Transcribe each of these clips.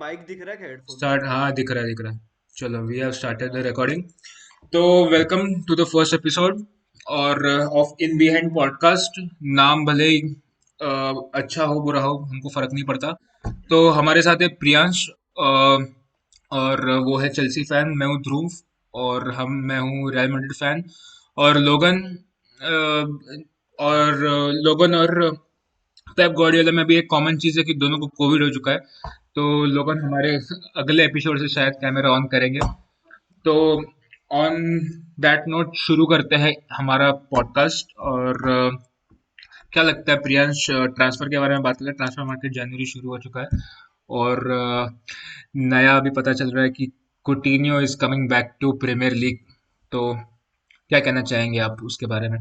Mic दिख रहा है क्या हेडफोन से? स्टार्ट। हाँ, दिख रहा है। चलो, we have started the recording. तो welcome to the first episode और ऑफ इन बिहाइंड पॉडकास्ट। नाम भले ही अच्छा हो बुरा हो हमको फर्क नहीं पड़ता। तो हमारे साथ है प्रियांश, और वो है चेल्सी फैन। मैं हूँ ध्रुव, और मैं हूँ रियल मैड्रिड फैन। और लोगन और पेप गार्डियोला में भी एक कॉमन चीज है कि दोनों को कोविड हो चुका है। तो लोगन हमारे अगले एपिसोड से शायद कैमरा ऑन करेंगे। तो ऑन दैट नोट शुरू करते हैं हमारा पॉडकास्ट। और क्या लगता है प्रियांश, ट्रांसफर के बारे में बात करें। ट्रांसफर मार्केट जनवरी शुरू हो चुका है, और नया अभी पता चल रहा है कि Coutinho is coming back to Premier League. तो क्या कहना चाहेंगे आप उसके बारे में?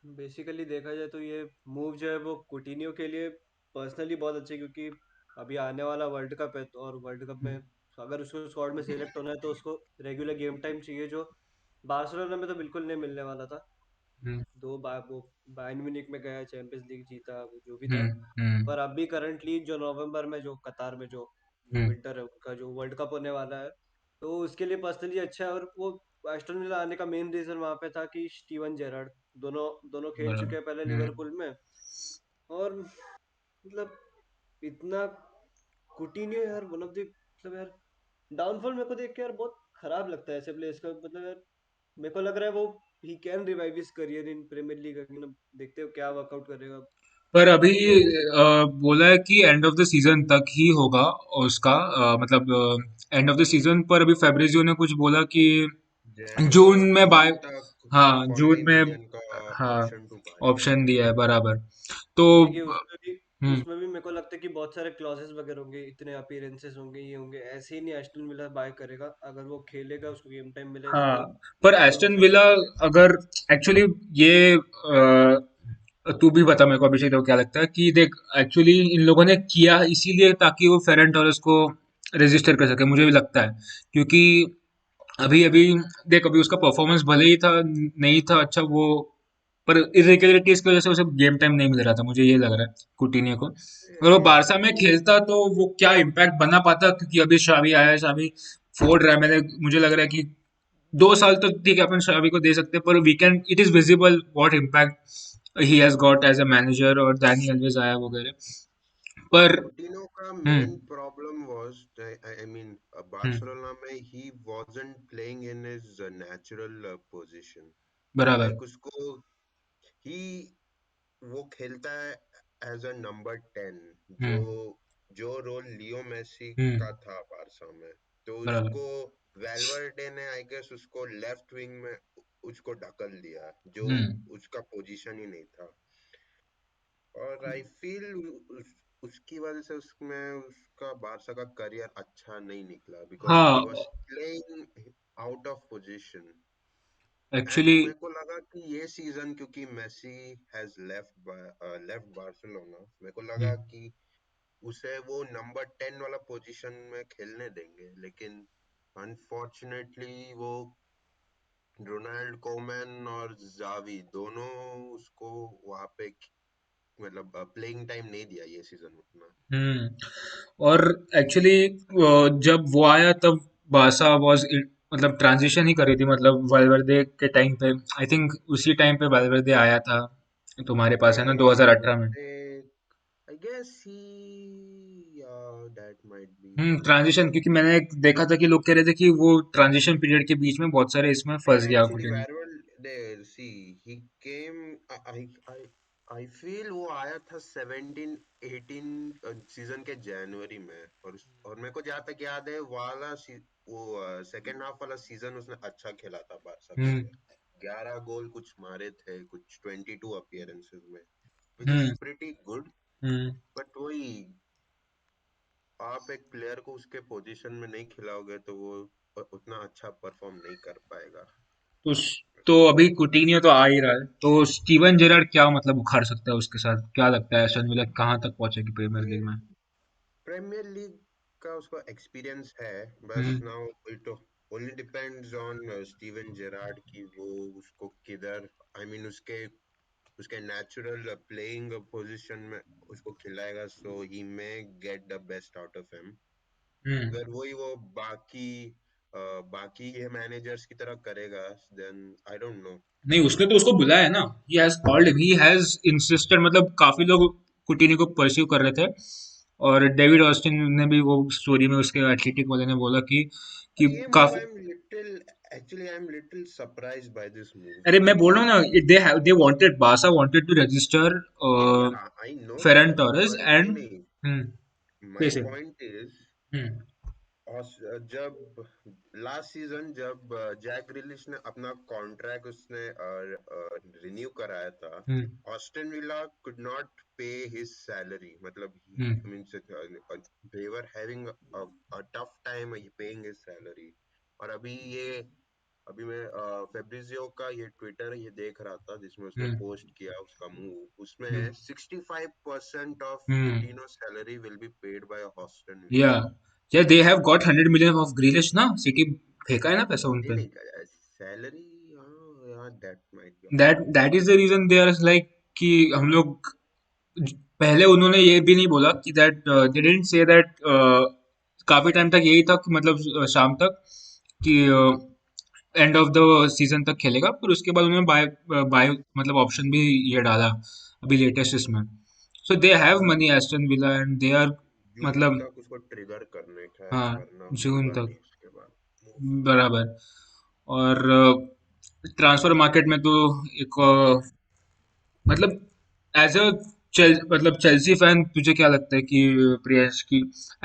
बेसिकली देखा जाए तो ये मूव जो है वो कुटिन्यो के लिए पर्सनली बहुत अच्छे, क्योंकि अभी आने वाला वर्ल्ड कप है और वर्ल्ड कप में अगर उसको स्क्वाड में सिलेक्ट होना है तो उसको रेगुलर गेम टाइम चाहिए, जो बार्सिलोना में तो बिल्कुल नहीं मिलने वाला था। हम्म। दो बार वो बायर्न म्यूनिख में गया, चैंपियंस लीग जीता, वो जो भी था। हम्म। हम्म। पर अभी करंटली जो नवंबर में जो कतार में जो वो हम्म। विंटर है उनका जो वर्ल्ड कप होने वाला है, तो उसके लिए पर्सनली अच्छा है। और वो एस्टन विला आने का मेन रीजन वहां पे था कि स्टीवन जेरार्ड दोनों दोनों खेल चुके हैं पहले बराबर। हम्म। लिवरपूल में। और मतलब इतना कुटिन्यो यार वन ऑफ द मतलब यार डाउनफॉल मेरे को देख के यार बहुत खराब लगता है ऐसे प्लेयर्स का। मतलब यार मेरे को लग रहा है वो he can revive his career in Premier League. मतलब देखते हो क्या वर्कआउट करेगा। पर अभी वो बोला है कि एंड ऑफ द सीजन तक ही होगा उसका, मतलब एंड ऑफ द सीजन पर अभी फेब्रिजियो ने कुछ बोला कि जून में बाय। जनवरी तक। तक हाँ, जून 40 में। मिलियन का हाँ, ऑप्शन टू बाय। ऑप्शन दिया है बराबर। तो देखिए हम्म। उसमें भी मेरे को लगता है कि बहुत सारे क्लॉजेस वगैरह होंगे, इतने अपीयरेंसेस होंगे, ये होंगे। ऐसे ही नहीं एस्टन विला बाय करेगा। अगर वो खेलेगा, उसको गेम टाइम मिलेगा हाँ, तो पर बिल्कुल हो एस्टन विला, सकता है। अगर एक्चुअली ये तू भी बता मेरे को अभिषेक, देखो क्या लगता है कि देख, एक्चुअली इन लोगों ने किया इसीलिए ताकि वो फेरन टोरेस को रजिस्टर कर सके, मुझे भी लगता है। क्योंकि अभी अभी देख, अभी उसका परफॉर्मेंस भले ही था नहीं था अच्छा वो, पर इरेगुलरिटीज की वजह से उसे गेम टाइम नहीं मिल रहा था, मुझे ये लग रहा है कुटिन्यो को। अगर वो बारसा में खेलता तो वो क्या इम्पैक्ट बना पाता, क्योंकि अभी शावी आया है, शावी फोड़ रहा है। मुझे लग रहा है कि 2 साल तो ठीक है अपन शावी को दे सकते हैं, पर we can, it is visible what impact he has got as a manager, और डैनी अलवेज आया वगैरह। पर कुटिनो का main hmm. Problem was, I mean, hmm. Barcelona में ही wasn't playing in his natural position. बराबर। लाइक उसको ही वो खेलता है एज अ नंबर 10, जो हम्म। जो रोल लियो मेसी हम्म। का था बारसा में। तो बराबर। उसको वेलवर्डे ने आई गेस उसको लेफ्ट विंग में उसको ढकल दिया, जो हम्म। उसका पोजीशन ही नहीं था। और आई फील उसकी वजह से उसमें उसका बारसा का करियर अच्छा नहीं निकला, बिकॉज ही हाँ, was playing out of position. And actually. मेरे को लगा कि ये सीजन क्योंकि मेसी हैज लेफ्ट बार्सिलोना, मेरे को लगा कि उसे वो नंबर 10 वाला पोजीशन में खेलने देंगे, लेकिन अनफॉर्चुनेटली वो रोनाल्ड कोमैन और जावी दोनों उसको वहां पे मतलब प्लेइंग टाइम नहीं दिया ये सीजन उतना। हम्म। और एक्चुअली जब वो आया तब बारसा वाज, मतलब ट्रांजिशन ही करी थी, मतलब वालवर्दे के टाइम पे। आई थिंक उसी टाइम पे वालवर्दे आया था, तुम्हारे पास है ना, 2018 में। I guess he that might be. Transition, क्योंकि मैंने देखा था कि लोग कह रहे थे कि वो ट्रांजिशन पीरियड के बीच में बहुत सारे इसमें नहीं, फंस गया actually कुटिन्यो। वेरवल they C he came. I I I feel वो आया था 17 18 सीजन के जनवरी में। और मेरे को जहाँ तक याद है वो सेकेंड हाफ वाला सीजन उसने अच्छा खेला था बारसा के हम्म। लिए। 11 गोल कुछ मारे थे, कुछ 22 अपीयरेंसेस में, which is hmm. Pretty good. Hmm. But वही, आप एक प्लेयर को उसके पोजीशन में नहीं खिलाओगे तो वो उतना अच्छा परफॉर्म नहीं कर पाएगा। तो तो अभी कुटिन्यो तो आ ही रहा है, तो स्टीवन जेरार्ड क्या मतलब उखाड़ सकता है उसके साथ? क्या लगता है एस्टन विला कहाँ तक पहुंचेगी प्रीमियर लीग में? प्रीमियर लीग का उसका एक्सपीरियंस है, बस hmm. Now it only depends on Steven Gerrard कि वो उसको किधर, आई मीन उसके उसके नेचुरल प्लेइंग पोजीशन में उसको खिलाएगा, so he may get the best out of him. Hmm. अगर वही वो बाकी ये मैनेजर्स की तरह करेगा, देन आई डोंट नो। नहीं, उसने तो उसको बुलाया है ना। He has called him, he has insisted, मतलब काफी लोग कुटिन्हो को परस्यू कर रहे थे। और डेविड ऑस्टिन ने भी वो स्टोरी में उसके एथलेटिक वाले ने बोला कि पर ये मूव काफी। I am little, actually I am little surprised by this move, अरे मैं बोल रहा क्योंकि हूँ ना, they wanted, Barca wanted to register I know Ferran that, Torres पर नहीं एंड। नहीं, हम्म। माय कैसे? Point is, hmm. जब लास्ट सीजन जब जैक ग्रिलिश ने अपना कॉन्ट्रैक्ट उसने रिन्यू कराया था, hmm. Aston Villa could not pay his salary, मतलब hmm. I mean they were having a tough time paying his salary। और अभी मैं फेब्रिजियो का ये ट्विटर ये देख रहा था जिसमें उसने हम्म। पोस्ट किया उसका मूव, उसमें hmm. 65% of hmm. Coutinho salary will be paid by Aston या विला। या they have got 100 million of Grealish ना, सिटी फेंका है ना पैसा उन नहीं पे। नहीं, सैलरी, हाँ यार, that might be a that is the reason they are like कि हम लोग, पहले उन्होंने ये भी नहीं बोला कि that they didn't say that, काफी टाइम तक यही था कि मतलब शाम तक कि एंड ऑफ द सीजन तक खेलेगा, फिर उसके बाद उन्होंने बाय बाय मतलब ऑप्शन भी ये डाला अभी लेटेस्ट इसमें। So they have money Aston Villa and they are, June मतलब तक उसको ट्रिगर करने का है, हाँ, वरना जून होगा तक। नहीं उसके बाद मूव। बराबर। और ट्रांसफर मार्केट में तो एक मतलब एज अ मतलब चेल्सी फैन तुझे क्या लगता है कि प्रियंश की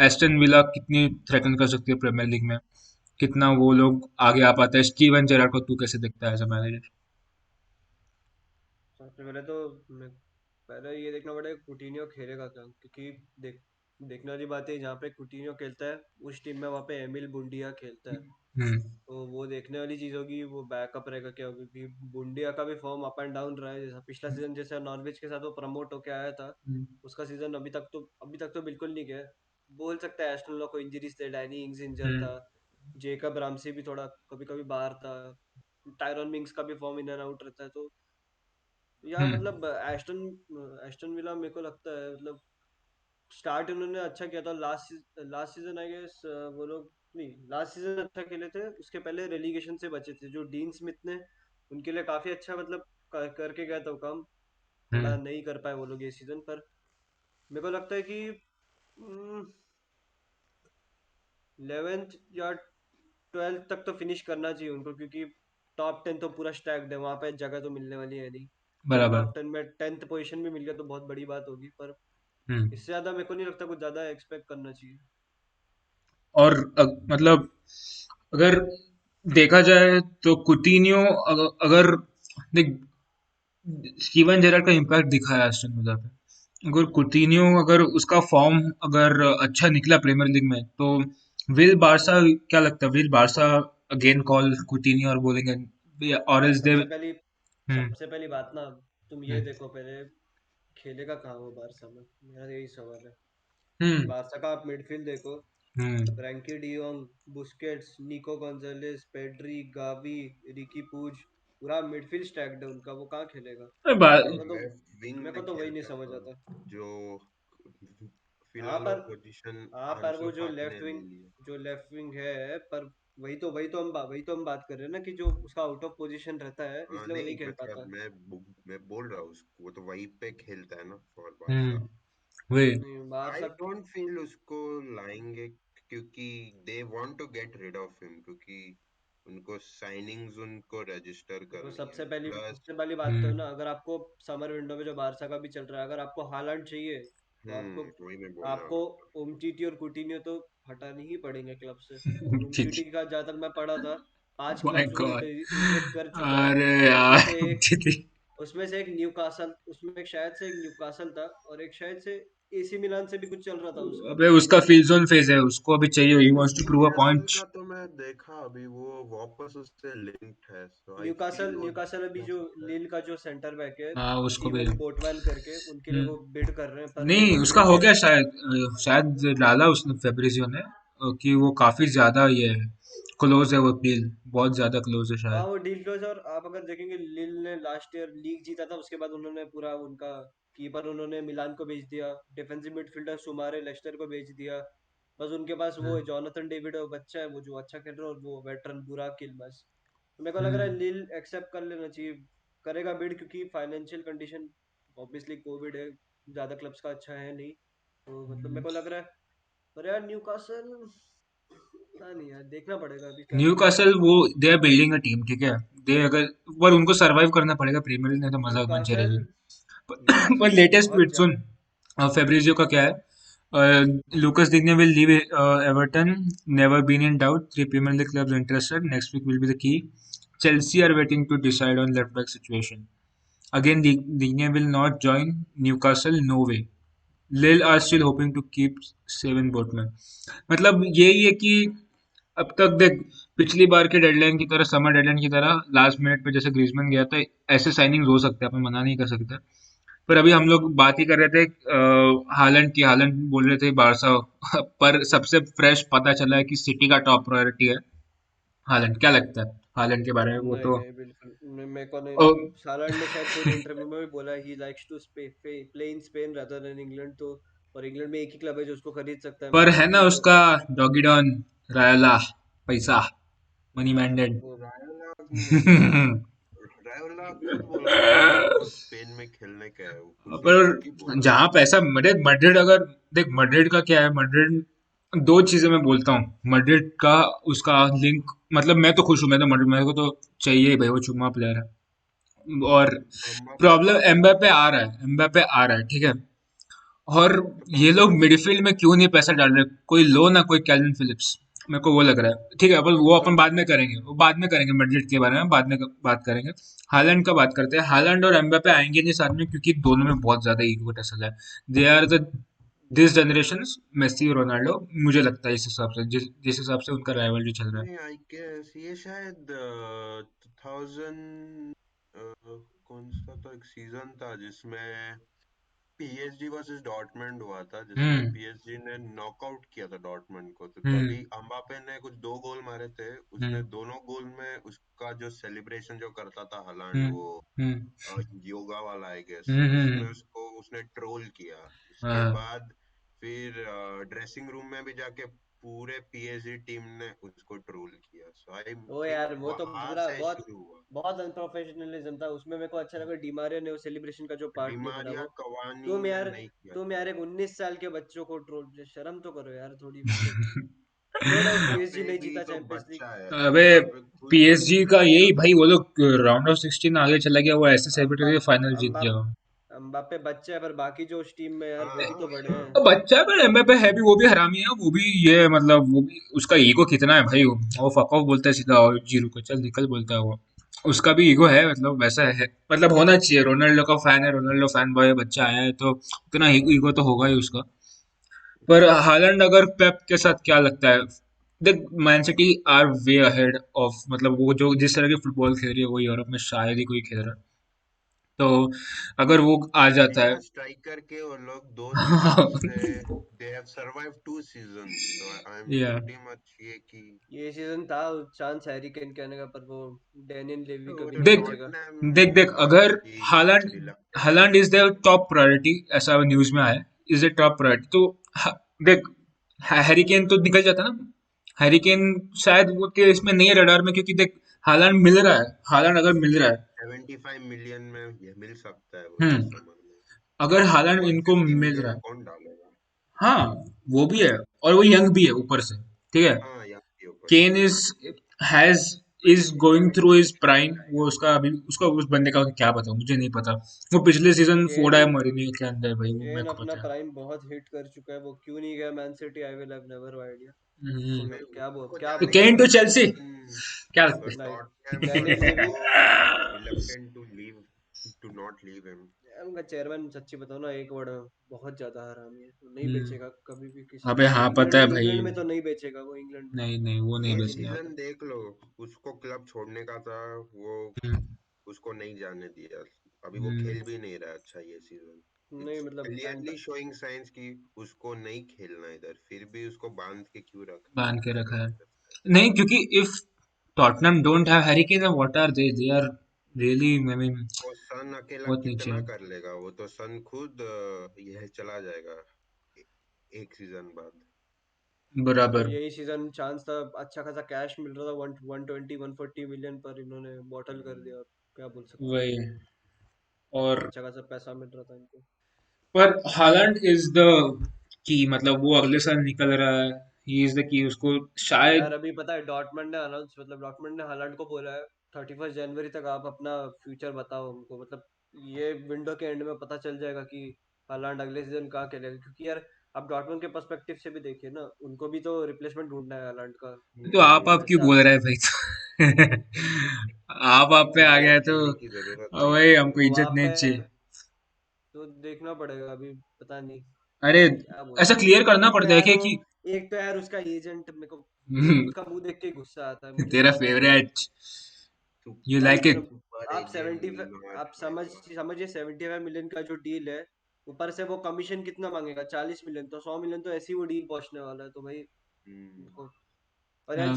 एस्टन विला कितनी थ्रेटन कर सकती है प्रीमियर लीग में, कितना वो लोग आगे आ पाते हैं? स्टीवन जेरार्ड को तू कैसे देखता है एज अ मैनेजर? सबसे पहले तो मैं पहले ये देखना पड़ेगा कुटिन्हो खेलेगा क्या, क्योंकि देखने वाली बात है, जहाँ पे कुटिन्हो खेलता है उस टीम में वहाँ पे एमिल बुंडिया खेलता है। हम्म। तो वो देखने वाली चीज़ होगी, वो बैकअप रहेगा क्या, क्योंकि बुंडिया का भी फॉर्म अप एंड डाउन रहा है। जैसा पिछला सीजन जैसे नॉर्विच के साथ वो प्रमोट होके आया था, हम्म। उसका सीजन अभी तक तो बिल्कुल नहीं गया। बोल सकते हैं एस्टन लो को इंजरीज थे, डैनी इंग्स इंजर हम्म। था, जेकब रामसी भी थोड़ा कभी कभी बाहर था, टायरन मिंग्स का भी फॉर्म इन एंड आउट रहता है। तो यार हम्म। मतलब एस्टन एस्टन विला मेरे को लगता है मतलब स्टार्ट उन्होंने अच्छा किया था लास्ट सीजन आई गेस। वो लोग नहीं, लास्ट सीजन अच्छा खेले थे, उसके पहले रेलीगेशन से बचे थे जो डीन स्मिथ ने उनके लिए काफी अच्छा मतलब करके गया था वो काम। थोड़ा हम्म। नहीं कर पाए वो लोग ये सीजन पर। मेरे को लगता है कि 11th या 12th तक तो फिनिश करना चाहिए उनको, क्योंकि टॉप 10 तो पूरा स्टैक्ड है, वहां पे जगह तो मिलने वाली है नहीं। अगर बराबर। टॉप 10 में 10th पोजीशन भी मिल गया तो बहुत बड़ी बात होगी, पर हम्म। इससे ज्यादा मेरे को नहीं लगता कुछ ज्यादा एक्सपेक्ट करना चाहिए। और मतलब अगर देखा जाए तो कुतीनियो, अगर देख, स्टीवन जेरार्ड का इम्पैक्ट दिखा है एस्टन विला पे। अगर कुतीनियो, अगर उसका फॉर्म अगर अच्छा निकला प्रीमियर लीग में, तो विल बारसा, क्या लगता है विल बारसा अगेन कॉल कुतीनियो और बोलेंगे, और यार इज दे? हम्म। सबसे पहली बात ना, तुम ये हम्म। देखो पहले खेलेगा कहाँ वो बारसा में, मेरा यही सवाल है। हम्म। बारसा का आप मिडफील्ड देखो, हम्म। फ्रैंकी डियोंग, बुस्केट्स, निको गोंजालेस, पेड्री, गावी, रिकी पूज, पूरा मिडफील्ड स्टैक्ड है उनका, वो कहाँ खेलेगा? मेरे को तो लेफ्ट विंग मेरे को में तो वही नहीं खेलता समझ था, आता। जो हाँ फिलहाल वो पर पोजीशन हाँ पर आंसू वो फाती ने ले ली है। जो लेफ्ट विंग है, पर वही तो हम बात कर रहे हैं ना, कि जो उसका आउट ऑफ पोजीशन रहता है हाँ इसलिए वो नहीं, नहीं खेल मतलब पाता। मैं बोल रहा हूँ उसको, वो तो वहीं पे खेलता है ना फॉर बारसा। हम्म। वही। नहीं आई बारसा डोंट फील उसको लाएंगे, क्योंकि they want to get rid of him, क्योंकि उनको साइनिंग्स उनको रजिस्टर देखो करनी है, प्लस सबसे पहली बात तो है हम्म। ना, अगर आपको समर विंडो में जो बारसा का भी चल रहा है, अगर आपको हालांड चाहिए तो वही मैं बोलने आपको वाला था। उमटीटी और कुटिन्हो तो हटाने ही पड़ेंगे क्लब से। और उमटीटी का जहाँ तक मैं पढ़ा था, 5 माय क्लब्स वो गॉड। रिजेक्ट कर चुका है। अरे उसमें यार, से एक दीदी। उसमें से एक न्यूकासल उसमें एक शायद से एक न्यूकासल था, और एक शायद से एसी मिलान से भी कुछ चल रहा था उसका। अबे उसका फील जोन फेज है, उसको अभी चाहिए, he wants to prove a Newcastle point. का तो मैं देखा, अभी वो वापस उससे लिंक्ड है, सो आई न्यूकासल फील वो न्यूकासल अभी हो जो सकता है। लील का जो सेंटर बैक है, हाँ, उसको भी। स्टीवन पोर्टमैन करके, उनके लिए वो हम्म। बिड कर रहे हैं, पर मेरे नहीं, को उसका हो मुझे गया शायद, शायद डाला उसने फेब्रिजियो ने, कि वो काफी ज्यादा ये है, क्लोज है वो डील, बहुत ज्यादा क्लोज है हाँ शायद। वो डील क्लोज है। और आप अगर देखेंगे लिल ने लास्ट ईयर लीग जीता था, उसके बाद उन्होंने पूरा उनका कीपर उन्होंने मिलान को भेज दिया, डिफेंसिव मिडफील्डर सुमारे लेस्टर को भेज दिया। बस उनके पास वो है हम्म। जॉनथन डेविड, और बच्चा है वो जो अच्छा खेल रहा है, और वो वेटरन बुरा किल बस। तो मेरे को लग रहा है हम्म। लिल एक्सेप्ट कर लेना चाहिए, करेगा बिड, क्योंकि फाइनेंशियल कंडीशन ऑब्वियसली कोविड है, ज्यादा क्लब्स का अच्छा है नहीं, तो मतलब मेरे को लग रहा है। पर यार न्यूकासल पता नहीं यार, देखना पड़ेगा अभी क्या होता है। न्यूकासल वो they are building a team, ठीक है। दे अगर पर उनको सरवाइव करना पड़ेगा प्रीमियर लीग, नहीं तो मजाक बन न्यूकासल चलेगी। पर न्यूकासल लेटेस्ट बहुत ट्वीट सुन, फेब्रिजियो का क्या है, Lucas Digne will leave Everton, never been in doubt, three Premier League clubs interested, next week will be the key, Chelsea are waiting to decide on left back situation, again Digne will not join Newcastle, no way, Lille are still hoping to keep Sven Botman. मतलब यही है कि अब तक देख, पिछली बार के deadline की तरह, समर डेडलाइन की तरह लास्ट मिनट पे जैसे ग्रीजमैन गया था, ऐसे साइनिंग हो सकते हैं, अपन मना नहीं कर सकते। पर अभी हम लोग बात ही कर रहे थे हालैंड की, हालैंड बोल रहे थे बारसा पर सबसे फ्रेश पता चला है कि सिटी का टॉप प्रायोरिटी है हालैंड। क्या लगता है हालैंड के बारे में? वो नहीं तो नहीं बिल्कुल मेरे को नहीं। अ, सालार ने शायद पूरे इंटरव्यू में भी बोला he likes to play in Spain rather than England, तो और इंग्लैंड में एक ही क्लब है जो उसको खरीद सकता है, पर मैन है ना सिटी तो। उसका डॉगी डॉन, रायोला, पैसा, मनी मैंडेड। तो रायोला रायोला खुद बोला था कि मेरे को स्पेन में खेलने का है, उसने खुद ही पर बोला जहां था। पैसा, मड्रिड मड्रिड अगर देख, मड्रिड का क्या है, मड्रिड दो चीजें मैं बोलता हूँ मड्रिड का, उसका लिंक, मतलब मैं तो खुश हूं, मैं तो मड्रिड, मेरे को तो चाहिए ही भाई, वो चुम्मा प्लेयर है। और अम्बापे प्रॉब्लम कहाँ है? एम्बापे आ रहा है, एम्बापे आ रहा है, ठीक है। और तो ये कहाँ लोग है? मिडफील्ड में क्यों नहीं पैसा डाल रहे, कोई लो ना, कोई कैल्विन फिलिप्स, मेरे को वो लग रहा है, ठीक है। अपन वो अपन बाद में करेंगे, वो बाद में करेंगे, मैड्रिड के बारे में बाद में बात करेंगे। हालैंड का बात करते हैं, हालैंड और एम्बापे आएंगे नहीं साथ में, क्योंकि दोनों में बहुत ज्यादा ईगो टसल है। They are the this generation, Messi Ronaldo, मुझे लगता है इस हिसाब से, जिस हिसाब से उनका राइवलरी चल रहा है। नहीं, आई गेस ये शायद 2000 कौन सा तो एक सीजन था जिसमें पीएसजी वर्सेस डॉर्टमंड हुआ था, जिसमें हम्म। पीएसजी ने नॉकआउट किया था डॉर्टमंड को, तो तभी हम्म। अम्बापे ने कुछ दो गोल मारे थे। उसने हम्म। दोनों गोल में उसका जो सेलिब्रेशन जो करता था हलांड, हम्म। वो हम्म। योगा वाला आई गेस, उसमें हम्म। उसको उसने ट्रोल किया। उसके हाँ। बाद फिर ड्रेसिंग रूम में भी जाके पूरे पीएसजी टीम ने उसको ट्रोल किया, सो आई वो थिंक यार वो तो वहां पूरा से बहुत शुरू हुआ। बहुत अनप्रोफेशनलिज्म था उसमें। मेरे को अच्छा लगा डिमारिया ने वो सेलिब्रेशन का जो पार्ट नहीं करा डिमारिया वो। कवानी तुम ने यार नहीं किया तुम था। यार एक 19 साल के बच्चों को ट्रोल, शर्म तो करो यार थोड़ी, मतलब नो डाउट पीएसजी एम्बापे नहीं भी जीता तो चैंपियंस लीग। बच्चा है। अबे एम्बापे खुद पीएसजी का यही भाई, वो लोग राउंड ऑफ 16 आगे चला गया, वो ऐसे सेलिब्रेट करके फाइनल जीत अम्बाप गया। अम्बापे बच्चा है, पर बाकी जो उस टीम में यार वो भी हाँ तो बड़े हैं। अब बच्चा है, पर एमबापे है भी, वो भी हरामी है, वो भी ये मतलब, वो भी उसका ईगो कितना है भाई, वो फक ऑफ बोलता है सीधा, और जीरो को चल निकल बोलता है वो। उसका भी ईगो है, मतलब वैसा है, मतलब होना चाहिए, रोनाल्डो का फैन है, रोनाल्डो फैन बॉय बच्चा आया है तो उतना ईगो तो होगा ही उसका। पर हालैंड अगर पेप के साथ क्या लगता है, देख Man City are way ahead of, मतलब वो जो जिस तरह की फुटबॉल खेल रही है वो यूरोप में शायद ही कोई खेल रहा है। तो अगर वो आ जाता बिना है स्ट्राइकर के वो लोग 2 सीजन से they have survive 2 season, so I am या प्रीटी मच ये कि ये सीजन था चांस हैरी केन के आने का, पर वो डैनियल लेवी वो कभी तो नहीं देख बचेगा। टॉटनहम देख देख, वाज अगर भी Holland reluctant. Holland is the top priority, ऐसा न्यूज में आया, इज द टॉप प्रायोरिटी, तो देख हैरी केन तो निकल जाता ना, हैरी केन शायद वो के इसमें नहीं है रडार में, क्योंकि देख हालैंड मिल रहा है, हालैंड अगर मिल रहा है। 75 मिलियन में ये मिल सकता है वो इस हम्म। समर में। अगर हालैंड वन इनको फिफ्टी मिल रहा मिलियन है, कौन डालेगा? हाँ वो भी है, और वो यंग भी है ऊपर से, ठीक है। हाँ, यहाँ के ऊपर से। Kane is has is going through his prime, वो उसका अभी, उसका उस बंदे का क्या पता, मुझे नहीं पता। वो पिछले सीजन केन फोड़ा है मरीने के अंदर भाई, वो मेरे केन को अपना पता है। प्राइम बहुत हिट कर चुका है, वो क्यों नहीं गया Man City, I will have never idea. Hmm. नहीं, क्या वो उसको क्या जाने बोल का केन टू था, चेल्सी, लेकिन क्या लगता नहीं, Tottenham Daniel was Levy. So reluctant to not leave him. उनका चेयरमैन सच्ची बताओ ना, एक वर्ड में, बहुत ज्यादा हरामी है, वो नहीं है? बेचेगा कभी भी किसी अबे टीम को, हाँ पता इंग्लैंड है भाई, इंग्लैंड में तो नहीं बेचेगा वो, इंग्लैंड में नहीं नहीं वो नहीं ये बहुत ही बचेगा। ज्यादा। सीजन देख लो, उसको क्लब छोड़ने का था, वो हम्म। उसको नहीं जाने दिया। अभी वो हम्म। खेल भी नहीं रहा अच्छा ये सीजन। नहीं इट्स मतलब क्लियरली शोइंग साइंस कि उसको नहीं खेलना इधर, फिर भी उसको बांध के क्यों रखना बांध है के इस रखा है। वजह से। नहीं, क्योंकि if Tottenham don't have Harry Kane, what are they are really, I mean, वो सन अकेला बहुत नीचे कितना है। कर लेगा, वो तो सन खुद यह चला जाएगा ए- एक सीजन बाद। हाँ, बराबर। यही सीजन चांस था, अच्छा खासा कैश मिल रहा था, 120-140 मिलियन पर इन्होंने बॉटल कर हम्म, दिया। क्या बोल सकते हैं। वही। और अच्छा खासा पैसा मिल रहा था इनको। पर हालैंड इज द की, मतलब वो अगले साल निकल रहा है, ही इज द की, उसको यार शायद। अभी पता है डॉर्टमंड ने अनाउंस, मतलब डॉर्टमंड ने हालांड को बोला है 31 जनवरी तक आप अपना फ्यूचर बताओ हमको, मतलब ये विंडो के एंड में पता चल जाएगा कि हालांड अगले सीजन कहाँ खेलेगा, क्योंकि यार आप डॉर्टमंड के पर्सपेक्टिव से भी देखिए ना, उनको भी तो रिप्लेसमेंट ढूंढना है हालांड का। तो आप जैसे क्यों बोल रहे हैं भाई? तो आप पे आ इज्जत गया तो देने की जरूरत नहीं वही, है। हमको तो इज्जत वहां नहीं पे चाहिए। तो देखना पड़ेगा अभी, पता नहीं अरे, क्या बोल ऐसा सकते क्लियर हैं। करना पड़ता है क्या कि एक तो यार उसका एजेंट मेरे को, वो उसका मुंह देख के ही गुस्सा आता है, मुझे तेरा समझ में नहीं आता। फेवरेट, यू भाई लाइक इट। सुपर आप एजेंट 70, नीमार आप मैगवार। समझिए 75 मिलियन का जो डील है, ऊपर से वो कमीशन कितना मांगेगा, 40 मिलियन, तो 100 मिलियन तो ऐसी वो डील पहुंचने वाला है, तो भाई हम्म, देखो। और यार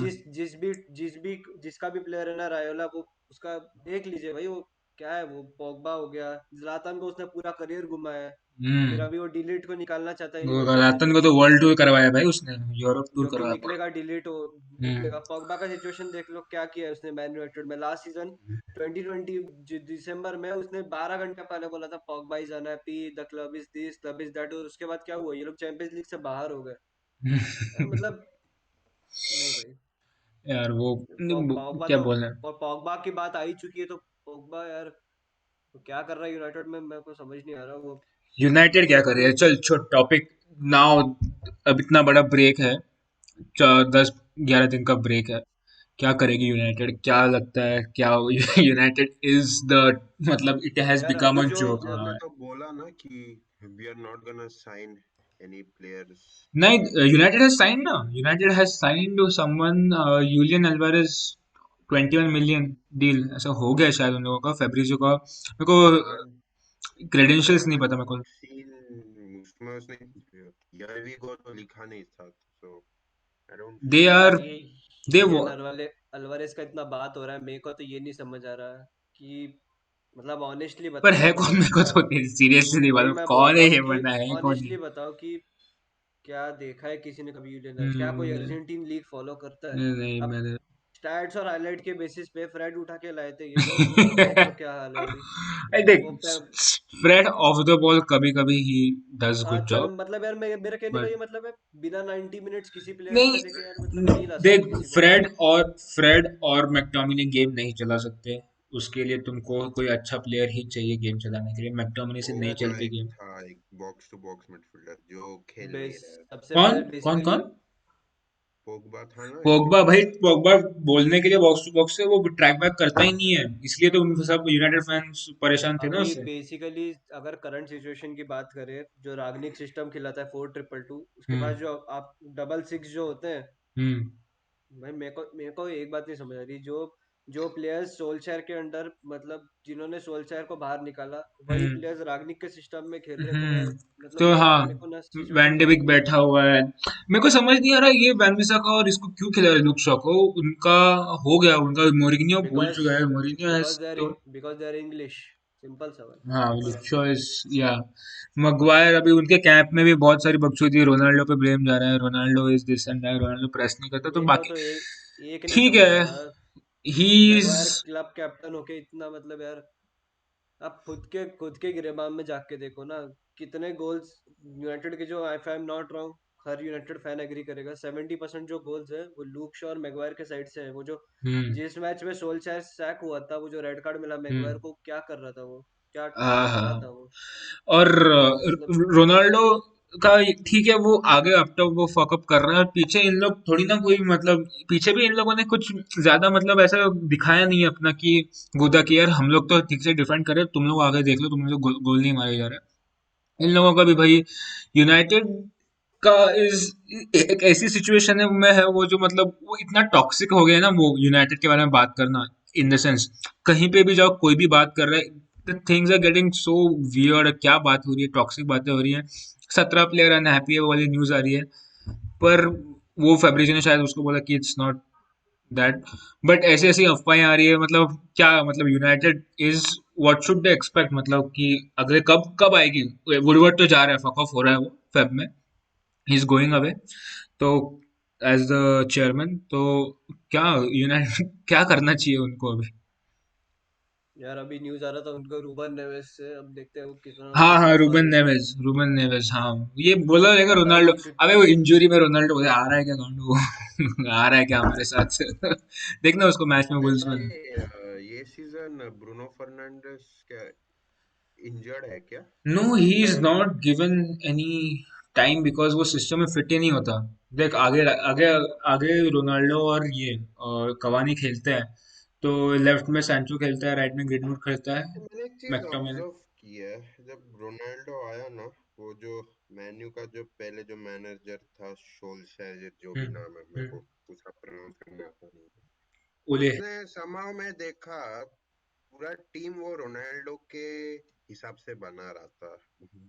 जिसका भी प्लेयर है ना रायोला, वो उसका देख लीजिए भाई, वो क्या है, वो पोग्बा हो गया, zlatan को उसने पूरा करियर घुमाया है, फिर हम्म। अभी वो डिलीट को निकालना चाहता है वो यूनाइटेड से, रतन जो को तो कि वर्ल्ड टूर करवाया भाई उसने, यूरोप टूर जो कि करवाया पूरा। निकलेगा डिलीट हो, हम्म। निकलेगा। पॉगबा का सिचुएशन देख लो, क्या किया है उसने मैन यूनाइटेड में लास्ट सीजन 2020 दिसंबर में, उसने 12 घंटे पहले बोला था Pogba is unhappy, the club is this, club is that, और उसके बाद क्या हुआ, ये लोग चैंपियंस लीग से बाहर हो गए। यार मतलब, नहीं भाई। यार वो, पॉगबा क्या तो, बोलना। और पॉगबा की बात आ ही चुकी है, तो पॉगबा यार वो क्या कर रहा है यूनाइटेड में, मेरे को समझ नहीं आ रहा वो। यूनाइटेड क्या कर रही है? चल छोट टॉपिक नाउ। अब इतना बड़ा ब्रेक है, 10-11 दिन का ब्रेक है। क्या करेगी यूनाइटेड, क्या लगता है क्या? यूनाइटेड इज द, मतलब इट हैज यार बिकम अभी अ जो जोक। मैनेजर ने तो बोला ना कि we are not gonna sign any players. नहीं, यूनाइटेड हैज साइंड ना, United has signed someone, Julian Alvarez, 21 million deal ऐसा हो गया शायद उन लोगों का, फेब्रिजियो का। मेरे को हम्म, क्रेडेंशियल्स आई नहीं पता मेरे को। हैवंट सीन उसमें, उसने हियर वी गो तो लिखा नहीं था, so I don't they feel are यार ये लाइक। दे यूलियन अल्वारेस का इतना बात हो रहा है, मेरे को तो ये नहीं समझ आ रहा है कि, मतलब ऑनेस्टली पर बताओ है कौन, मतलब मेरे को क्या, तो सीरियसली नहीं वही मालूम मैं बोल कौन रहा है हूँ ये कि बंदा, है कौन ऑनेस्टली है। बताओ कि क्या देखा है किसी ने कभी यूलियन अल्वारेस, क्या कोई हम्म, अर्जेंटीन लीग फॉलो करता है। नहीं अब मैंने। स्टैट्स और हाईलाइट के बेसिस पे फ्रेड उठा के लाए थे ये लोग, अब देख लो क्या हाल है अभी। आई देख, वो फ्रेड ऑफ द बॉल कभी कभी ही डज हाँ गुड चल, जॉब, मतलब यार मेरा कहने का बट ये मतलब है, बिना 90 मिनट्स किसी प्लेयर नहीं, का देखे यार, मतलब नहीं ला सकते देख, किसी को। फ्रेड और मैकटोमिनी गेम नहीं चला सकते। उसके लिए तुमको कोई अच्छा प्लेयर ही चाहिए गेम चलाने के लिए, मैकटोमिनी से नहीं पोगबा चलती एक गेम। था, एक बॉक्स टू बॉक्स मिडफील्डर जो खेल नहीं बेस रहा है। सबसे कौन पहले कौन बेसिकली, कौन? पोगबा था ना एक पोगबा बॉक्स भाई, टू। पोगबा बोलने के लिए बॉक्स टू बॉक्स से वो ट्रैक बैक करता ही नहीं है, इसलिए तो उन सब यूनाइटेड फैंस परेशान थे ना अभी उससे। बेसिकली अगर करंट सिचुएशन की बात करें, जो रागनिक सिस्टम खिलाता है 4-2-2, उसके पास हम्म। जो आप डबल सिक्स जो होते हैं, हम्म। भाई मेरे को एक बात नहीं समझ आ रही, जो जो प्लेयर्स सोल्शर के अंडर, मतलब जिन्होंने सोल्शर को बाहर निकाला, वही हम्म। प्लेयर्स रागनिक के सिस्टम में खेल रहे, तो यार तो मतलब हाँ, मेरे को ना सिचुएशन वैन समझ डिविक नहीं आ बैठा रहा। हुआ है। मेरे को समझ नहीं आ रहा ये वैन बिसाका और इसको क्यों खिला रहे लुक शॉ को। उनका हो गया, उनका मोरिनियो बोल बिकॉज चुका है, Mourinho has because they are तो। Because they are English, simple सवाल। हाँ, लुक शॉ इज, या मगवायर, अभी उनके कैंप में भी बहुत सारी बकचोदी, रोनाल्डो पे ब्लेम जा रहा है, Ronaldo is this and that, Ronaldo press नहीं करता, तो मेरे को बाकी तो एक नहीं ठीक समझ है। आ रहा, he is. Maguire club captain होके इतना, मतलब यार आप खुद के गिरेबान में जाके देखो ना, कितने गोल्स यूनाइटेड के, जो if I am not wrong, हर यूनाइटेड फैन एग्री करेगा, 70% जो गोल्स है वो लूक शॉ और मैगवायर के साइड से है। वो जो हम्म। जिस मैच में सोल्शर सैक हुआ था, वो जो रेड कार्ड मिला हम्म। मैगवायर को, क्या कर रहा था वो, क्या हाँ, कर रहा हाँ। था वो, और मतलब रोनाल्डो का, ठीक है, वो आगे अब तक वो फकअप कर रहा है, और पीछे इन लोग थोड़ी ना कोई, मतलब पीछे भी इन लोगों ने कुछ ज्यादा, मतलब ऐसा दिखाया नहीं है अपना कि गोदा कि यार हम लोग तो ठीक से डिफेंड कर रहे हैं, तुम लोग आगे देख लो, तुम लोग गोल नहीं मारे जा रहे। इन लोगों का भी भाई, यूनाइटेड का इज एक ऐसी सिचुएशन है में है वो, जो मतलब वो इतना टॉक्सिक हो गया ना, वो यूनाइटेड के बारे में बात करना, इन द सेंस कहीं पे भी जाओ कोई भी बात कर रहा है, the things are getting so weird, क्या बात हो रही है, टॉक्सिक बातें हो रही हैं, 17 प्लेयर अनहैप्पी है, वो वाली न्यूज आ रही है। पर वो फैब्रिजो ने शायद उसको बोला कि इट्स नॉट दैट। बट ऐसी ऐसी अफवाहें आ रही है, मतलब क्या, मतलब United is what should they expect, मतलब कि अगले कब कब आएगी। वुडवर्ड तो जा रहा है, फक ऑफ हो रहा है वो फेब में, ही इज गोइंग अवे। तो एज द चेयरमैन तो क्या यूनाइटेड क्या करना चाहिए उनको अभी। यार अभी न्यूज़ आ रहा था उनको रूबन नेवेस से, अब देखते हैं वो कितना हाँ हाँ, कितना रूबन फर्क। नेवेस, रूबन नेवेस, हाँ। ये बोला जाएगा पता रोनाल्डो। नहीं फिर। अबे वो इंजरी में रोनाल्डो बोले आ रहा है क्या गांडू आ रहा है क्या हमारे साथ देखना उसको मैच में वुल्स में। ये सीजन ब्रूनो फर्नांडिस क्या इंजर्ड है क्या? No, he is not given any time because वो सिस्टम में फिट ही नहीं होता। देख आगे आगे आगे रोनाल्डो और ये और कवानी खेलते हैं, तो लेफ्ट में सैंचो खेलता है, राइट में ग्रीनवुड खेलता है, मैंने एक चीज मैक्टोमिने। ऑब्जर्व की है, जब रोनाल्डो आया ना, वो जो मेन्यू का जो पहले जो मैनेजर था, शोल्शर जो भी हम्म। नाम है, मेरे को उसका प्रोनाउंस करना आता नहीं है। ओले। उसने समाव में देखा पूरा टीम वो रोनाल्डो के हिसाब से बना रहा था,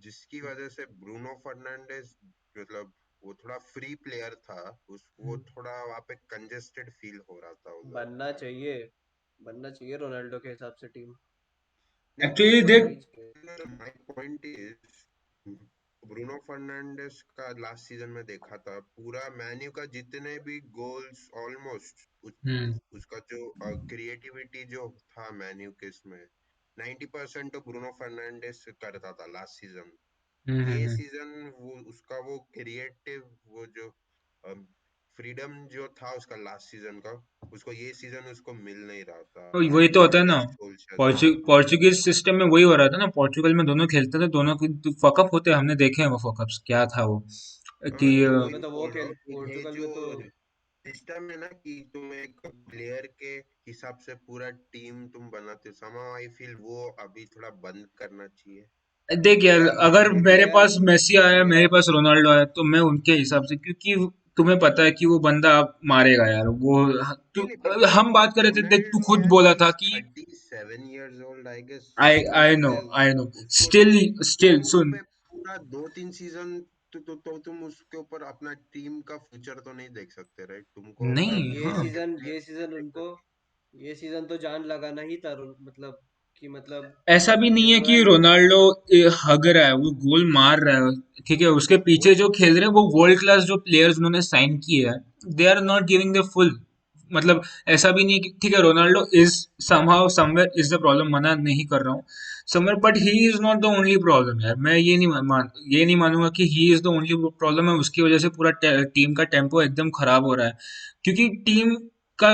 जिसकी वजह से ब्रूनो फर्नांडिस मतलब वो थोड़ा फ्री प्लेयर था, उस वो थोड़ा वहाँ पे कंजेस्टेड फील हो रहा था उधर। बनना चाहिए, बनना चाहिए रोनाल्डो के हिसाब से टीम। नहीं, एक्चुअली पर देख। बननी चाहिए। My point is Bruno Fernandes का लास्ट सीजन में देखा था, पूरा मेन्यू का जितने भी गोल्स ऑलमोस्ट हम्म उसका जो क्रिएटिविटी जो था मेन्यू के इसमें 90% तो ब्रूनो फर्नांडिस करता था लास्ट सीजन। ये हम्म। सीजन वो उसका वो क्रिएटिव वो जो फ्रीडम जो था उसका लास्ट सीजन का, उसको ये सीजन उसको मिल नहीं रहा था तो वही तो होता है ना, अंडर सोल्शर से। पोर्चुगीज सिस्टम में वही हो रहा था ना, पोर्चुगल में दोनों खेलते थे, दोनों की फकअप होते हैं, हमने देखे हैं वो फकअप्स क्या था वो कि तो पोर्टुगल वही में तो वो बोल रहा खेल हूँ कि ये पोर्टुगल जो में तो सिस्टम है ना कि तुम एक प्लेयर के हिसाब से पूरा टीम तुम बनाते हो, somehow आई फील वो अभी थोड़ा बंद करना चाहिए। देख यार, या अगर मे बी मेरे यार, पास मेसी आया, मेरे पास रोनाल्डो आया, तो मैं उनके हिसाब से, क्योंकि तुम्हें पता है कि वो बंदा आप मारेगा यार वो। नहीं तू, नहीं, पर हम बात कर रहे थे, देख तू रोनाल्डो खुद यार बोला ही था इज कि 37 years old I guess. I I know, उसके आई नो, उसको स्टिल स्टिल तुम सुन। पे पूरा 2-3 सीजन तो तुम उसके ऊपर अपना टीम का फ्यूचर तो नहीं देख सकते, राइट? तुमको नहीं, ये हाँ, सीजन प्लेयर ये सीजन उनको ये सीजन तो जान लगाना ही था, मतलब कि मतलब ऐसा भी नहीं ये है कि रोनाल्डो। रोनाल्डो हग रहा है, वो गोल मार रहा है, ठीक है, उसके वो पीछे जो खेल रहे हैं वो वर्ल्ड क्लास जो प्लेयर्स उन्होंने साइन किए हैं, they are not giving the full. मतलब ऐसा भी नहीं है कि ठीक है Ronaldo is somehow somewhere is the problem, मना नहीं कर रहा हूँ somewhere, but he is not the only problem यार। मैं ये नहीं मानूंगा कि he is the only problem है, उसकी वजह से पूरा टीम का टेम्पो एकदम खराब हो रहा है, क्योंकि टीम का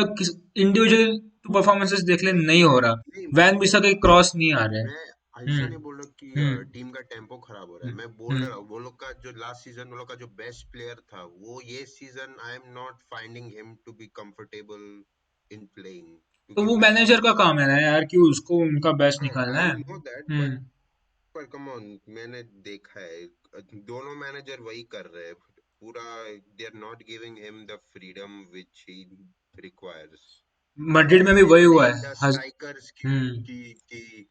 इंडिविजुअल परफॉर्मेंसेस देख ले, नहीं हो रहा। नहीं, वैन बिसा के क्रॉस नहीं आ रहे। मैं ऐसा हम्म नहीं बोल रहा कि हम्म टीम का टेम्पो खराब हो रहा है, हम्म मैं बोल हम्म। रहा हूँ वो लोग का जो लास्ट सीजन वो लोग का जो बेस्ट प्लेयर था, वो ये season I am not finding him to be comfortable in playing, तो क्योंकि वो मैनेजर मेसी। का काम है ना यार, कि उसको उनका बेस्ट हाँ, निकालना आई है। नो दैट, बट हम्म। पर कम ऑन, मैंने देखा है दोनों मैनेजर वही कर रहे हैं पूरा, they are not giving him the freedom which he requires. Madrid में भी एंड वही हुआ ब्लेम द है। Strikers hmm. कि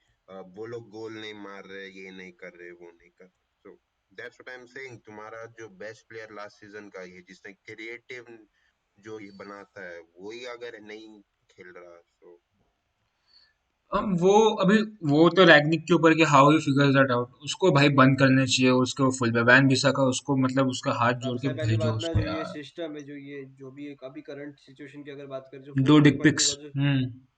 वो लोग गोल नहीं मार रहे, ये नहीं कर रहे, वो नहीं कर रहे। So that's what I am saying, तुम्हारा जो बेस्ट प्लेयर लास्ट सीजन का ये जिसने क्रिएटिव जो ये बनाता है वही अगर नहीं खेल रहा, सो अब वो अभी वो तो रैगनिक के ऊपर कि how he figures that out, उसको भाई बंद करने चाहिए उसको फुल पे, वैन बिसा का उसको मतलब उसका हाथ जोड़ के सबसे पहली भेजो बात ना, उसको जो ये यार। सिस्टम है, जो ये जो भी एक अभी करंट सिचुएशन की अगर बात करें, जो दो फोर डिक ट्रिपल टू पिक्स।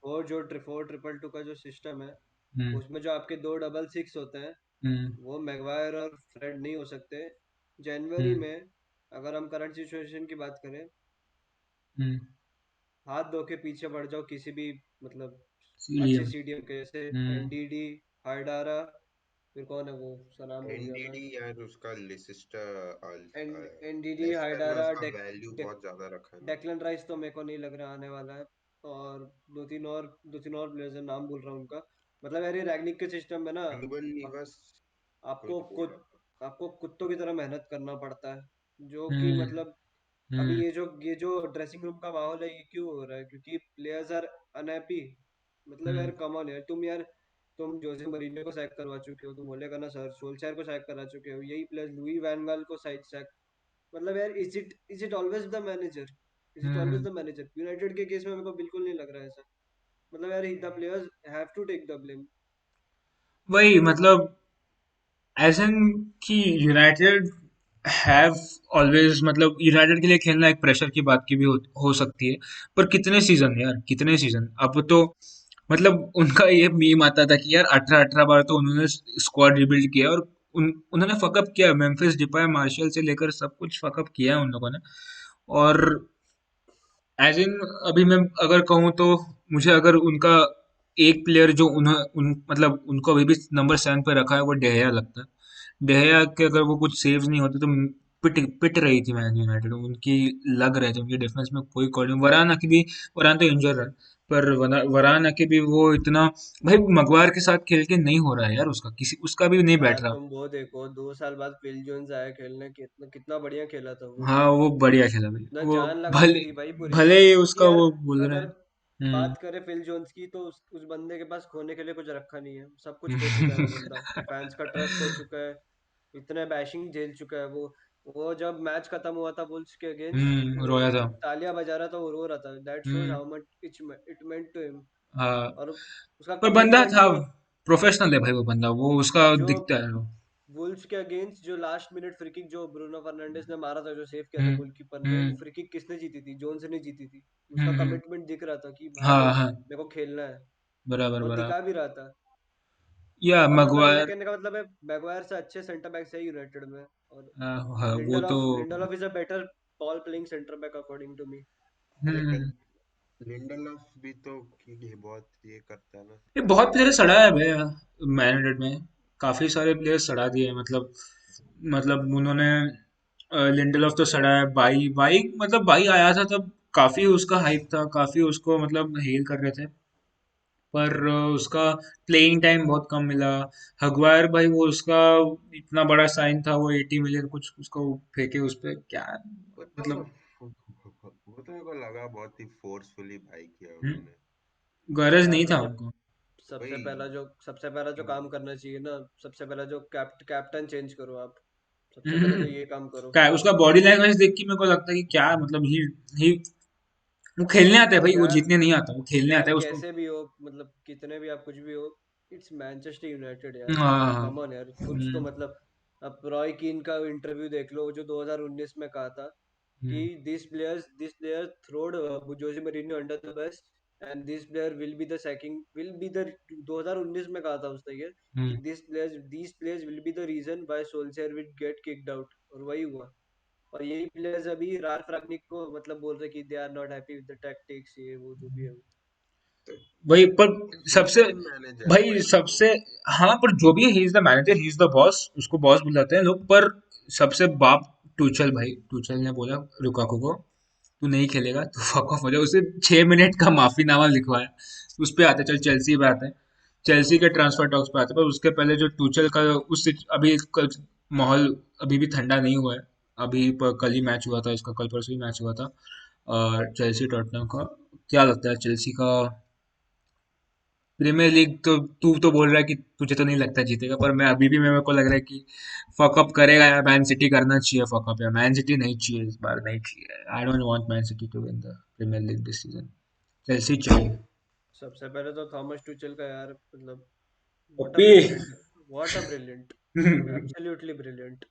का जो फोर ट्रिपल टू का जो सिस्टम है, हम्म उसमें जो आपके दो डबल सिक्स होते हैं, हम्म वो मैगवायर और फ्रेड नहीं हो सकते जनवरी हम्म में। अगर हम करंट सिचुएशन की बात करें, हम्म। हाथ धो के पीछे बढ़ जाओ किसी भी, मतलब अच्छे इसीलिए। सीडीएम के, जैसे हम्म एनडीडी, हाइडारा, फिर कौन है वो, उसका नाम भूल गया मैं। एनडीडी यार, उसका लिसिस्टर एनडीडी, लेस्टर में हाइडारा, उसका वैल्यू बहुत ज्यादा रखा है ना। डेक्लन राइस तो मेरे को नहीं लग रहा आने वाला है। और दो तीन और प्लेयर्स हैं, नाम भूल रहा हूँ उनका। मतलब यार ये रैगनिक के सिस्टम में ना, रूबन आप, निवस आपको कुछ बोल खुद रहा था। आपको कुत्तों की तरह मेहनत करना पड़ता है, जो कि हम्म मतलब अभी हम्म ये जो ड्रेसिंग रूम का माहौल है, ये क्यों हो रहा है? क्योंकि प्लेयर्स आर अनहैप्पी। मतलब यार हम्म। कम ऑन यार, तुम जोसे मरीनो को सैक करवा चुके हो, तुम ओले गनर सर सोल्शर को सैक करा चुके हो, यही प्लेयर्स लुई वैन गाल को साइड सैक मतलब यार, is it always the manager? Is it always hmm. The manager? United के केस में मेरे को बिल्कुल नहीं लग रहा है ऐसा। मतलब यार, the players have to take the blame. वही मतलब एज एन कि यूनाइटेड हैव ऑलवेज मतलब यूनाइटेड के लिए खेलना एक प्रेशर की बात की भी हो सकती है। पर कितने सीजन यार, कितने सीजन अब तो मतलब उनका ये मीम आता था कि यार 18-18 बार तो उन्होंने स्क्वाड रिबिल्ड किया और उन्होंने फकअप किया। मेम्फिस डिपाय मार्शल से लेकर सब कुछ फकअप किया है उन लोगों ने। और एज इन अभी मैं अगर कहूँ तो मुझे अगर उनका एक प्लेयर जो उन्हें मतलब उनको अभी भी नंबर 7 पे रखा है वो डेहया लगता है। डेहया के अगर वो कुछ सेव्स नहीं होते तो पिट पिट रही थी मैन यूनाइटेड उनकी। लग रहे थे उनकी डिफेंस में कोई कॉल नहीं। वरान आके भी, वरान तो इंजर है पर वरान आके भी वो इतना भाई मगवार के साथ खेल के नहीं हो रहा है यार उसका किसी उसका भी नहीं बैठ यार रहा। तुम वो देखो, 2 साल बाद फिल जोन्स आया खेलने, कितना कितना बढ़िया खेला था वो। हाँ वो बढ़िया खेला भाई इतना वो। जान लगा दी भले थी भाई पूरी। भले ही क्योंकि उसका यार, वो बोल रहे अगर हैं। हम्म। बात करें फिल जोन्स की, तो उस बंदे के पास खोने के लिए कुछ रखा नहीं है। सब कुछ खो चुका है वो बंदा। फैंस का ट्रस्ट खो चुका है। इतने बैशिंग झेल चुका है वो जब मैच खत्म हुआ था वुल्स के अगेंस्ट, वो रोया था। तालियां बजा रहा था, वो रो रहा था। That shows hmm. How much it meant to him. हाँ और उसका पर बंदा कमिटमेंट था, जो प्रोफेशनल है भाई वो बंदा, वो उसका जो दिखता है वो। वुल्स के अगेंस्ट जो लास्ट मिनट फ्री किक जो ब्रूनो फर्नांडिस ने मारा था, जो सेव किया था हम्म। गोलकीपर ने, वो हम्म। फ्री किक किसने जीती थी? जोन्स ने जीती थी। उसका हम्म। कमिटमेंट दिख रहा था कि भाई हाँ देख, हाँ। मेरे को खेलना है। बराबर और बराबर। दिखा भी रहा था। या और मतलब मेरा मगवायर। कहने का मतलब है, मैगवायर से अच्छे सेंटर बैक्स है यूनाइटेड में। और हाँ वो तो। Lindelof is a better ball playing centre back according to me. Hmm. Lindelof भी तो ये बहुत ये करता है ना। ये बहुत प्लेयर सड़ा है भाई मैन यूनाइटेड में। काफी सारे प्लेयर सड़ा दिए हैं, मतलब उन्होंने लिंडलॉफ तो सड़ा है। बाई बाई मतलब बाई आया था तब काफी उसका हाइप था, काफी उसको मतलब हेल कर रहे थे। पर उसका प्लेइंग टाइम बहुत कम मिला। हगवायर भाई वो उसका इतना बड़ा साइन था, वो 80 मिलियन कुछ उसको फेंके उस पे क्या वो तो मतलब। वो तो मेरे को लगा बहुत ही फोर्सफुली भाई किया हम्म, उन्होंने। गरज यार नहीं था मतलब उनको। सबसे वही पहला जो सबसे पहला जो काम करना चाहिए ना, सबसे पहला जो कैप्टन चेंज करो आप। सबसे पहले हम्म, तो ये काम करो। क्या उसका बॉडी लैंग्वेज देख के मेरे को लगता है कि क्या मतलब ही वो खेलने आता है भाई, वो यार जीतने नहीं आता, वो खेलने यार आता है उसको। कैसे भी हो, मतलब कितने भी आप कुछ भी हो, इट्स मैनचेस्टर यूनाइटेड यार। हाँ। कम ऑन यार, कुछ तो हम्म। मतलब। अब रॉय कीन का इंटरव्यू देख लो, जो 2019 में कहा था कि hmm. This player throwed Jose Mourinho under the bus, and this player will be the 2019 में कहा था उसने ये, कि हम्म। these players will be the reason why Solskjaer will get kicked out, और वही हुआ। और यही प्लेयर्स अभी राल्फ रागनिक को मतलब बोल रहे कि they are not happy with the tactics, ये वो जो भी है वो। तो वही पर ही इज सबसे द मैनेजर भाई भाई वो। सबसे हाँ पर जो भी है he is the manager, he is the boss, उसको बॉस बुलाते हैं लोग। पर सबसे बाप टूचल भाई, टूचल ने बोला लुकाकू को तू नहीं खेलेगा, तू फक ऑफ हो जा। उसे 6 मिनट का माफीनामा लिखवाया। उस पे आते, चल चेल्सी पे आते हैं। चेल्सी के ट्रांसफर टॉक्स पे आते हैं, पर उसके पहले जो टूचल का अभी माहौल अभी भी ठंडा नहीं हुआ है। अभी कल ही मैच हुआ था इसका, कल परसों ही मैच हुआ था चेल्सी टॉटनहम का। क्या लगता है चेल्सी का प्रीमियर लीग? तो तू तो बोल रहा है कि तुझे तो नहीं लगता जीतेगा, पर मैं अभी भी मेरे को लग रहा है कि फकअप करेगा यार। मैन सिटी करना चाहिए फकअप यार, मैन सिटी नहीं चाहिए इस बार, नहीं चाहिए। I don't want Man City to win the Premier League this season. Chelsea चाहिए। सबसे पहले तो थॉमस टुचेल का यार, मतलब what a OP. Brilliant, what a brilliant, absolutely brilliant.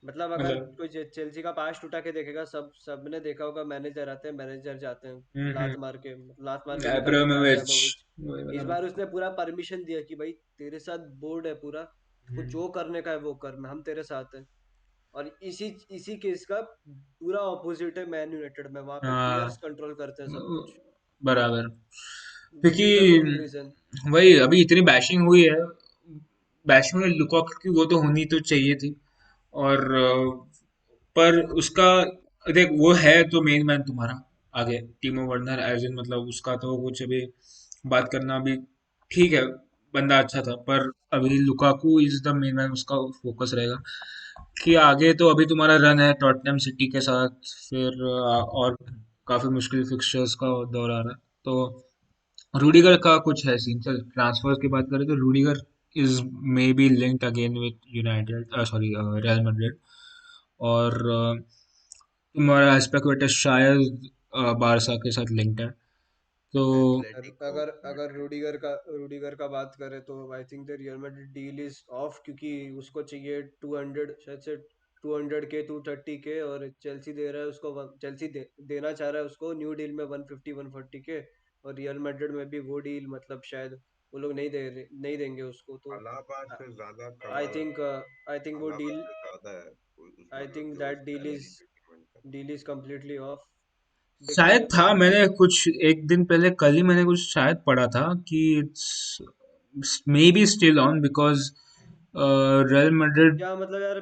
मतलब अगर मतलब कोई चेल्सी का पास्ट उठा के देखेगा, सबने देखा होगा, मैनेजर आते हैं, मैनेजर जाते हैं, हम्म। लात मार के निकल चुका है एब्रामोविच। अब्रामोविच। वही इस बराबर। बार उसने पूरा परमिशन दिया कि भाई तेरे साथ बोर्ड है पूरा, तो हम्म। जो करने का है वो कर, हम तेरे साथ हैं। और इसी इसी केस का पूरा ऑपोजिट है मैन यूनाइटेड में। वहां पे प्लेयर्स हाँ कंट्रोल करते हैं सब कुछ। बराबर। विच क्योंकि इज द मेन रीजन। वही अभी इतनी बैशिंग हुई है, बैशिंग में लुकाकू की वो तो होनी तो चाहिए थी। और पर उसका देख वो है तो मेन मैन तुम्हारा आगे टीमो वर्नर एज इन मतलब उसका तो कुछ अभी बात करना भी ठीक है। बंदा अच्छा था पर अभी Lukaku is the main man, उसका फोकस रहेगा कि आगे तो अभी तुम्हारा रन है टॉटनहम सिटी के साथ। फिर और काफी मुश्किल फिक्सचर्स का दौर आ रहा है। तो रूडिगर का कुछ है सीन। चल ट्रांसफर्स की बात करें तो Rudiger is may be linked again with United, sorry real Madrid. और तुम्हारा एस्पेक्ट शायद बारसा के साथ लिंक्ड है तो एटलेटिको अगर मैड्रिड। रूडिगर का बात करें तो I think the real Madrid deal is of, क्योंकि उसको चाहिए 200, शायद से 200 के 230 के, और चेल्सी दे रहा है उसको देना चाह रहा है उसको न्यू डील में 150 140 के। और रियल मैड्रिड में भी वो डील मतलब शायद वो लोग नहीं देंगे उसको, तो अलाबा से ज्यादा आई कमा थिंक आई थिंक वो अलाबा डील से ज्यादा है आई मतलब थिंक जो दैट सैलरी पे डिमांड कर रहा डील इज कम्प्लीटली ऑफ। देखते शायद हैं था अभी। मैंने कुछ एक दिन पहले कल ही मैंने कुछ शायद पढ़ा था कि it's may be still on because real Madrid क्या मतलब यार,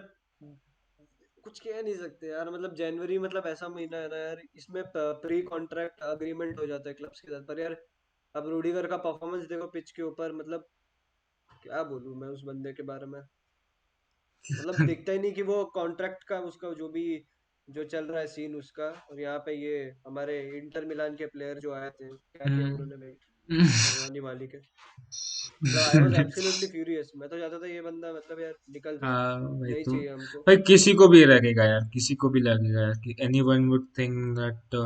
कुछ कह नहीं सकते यार, मतलब जनवरी मतलब ऐसा महीना है ना यार, इसमें प्री कॉन्ट्रैक्ट अग्रीमेंट हो जाता है क्लब्स के साथ, पर यार अब रूडिगर का परफॉर्मेंस देखो पिच के ऊपर, मतलब क्या बोलूं मैं उस बंदे के बारे में। मतलब दिखता ही नहीं कि वो कॉन्ट्रैक्ट का उसका जो भी जो चल रहा है सीन उसका। और यहाँ पे ये हमारे इंटर मिलान के प्लेयर जो आए थे, क्या किया उन्होंने भाई, भगवान ही मालिक है। मतलब आई वॉज एब्सोल्युटली फ्यूरियस, मैं तो चाहता था ये बंदा मतलब यार निकल जाए, हाँ भाई नहीं तो चाहिए हमको। भाई किसी को भी लगेगा यार किसी को भी लगेगा यार कि any one would think that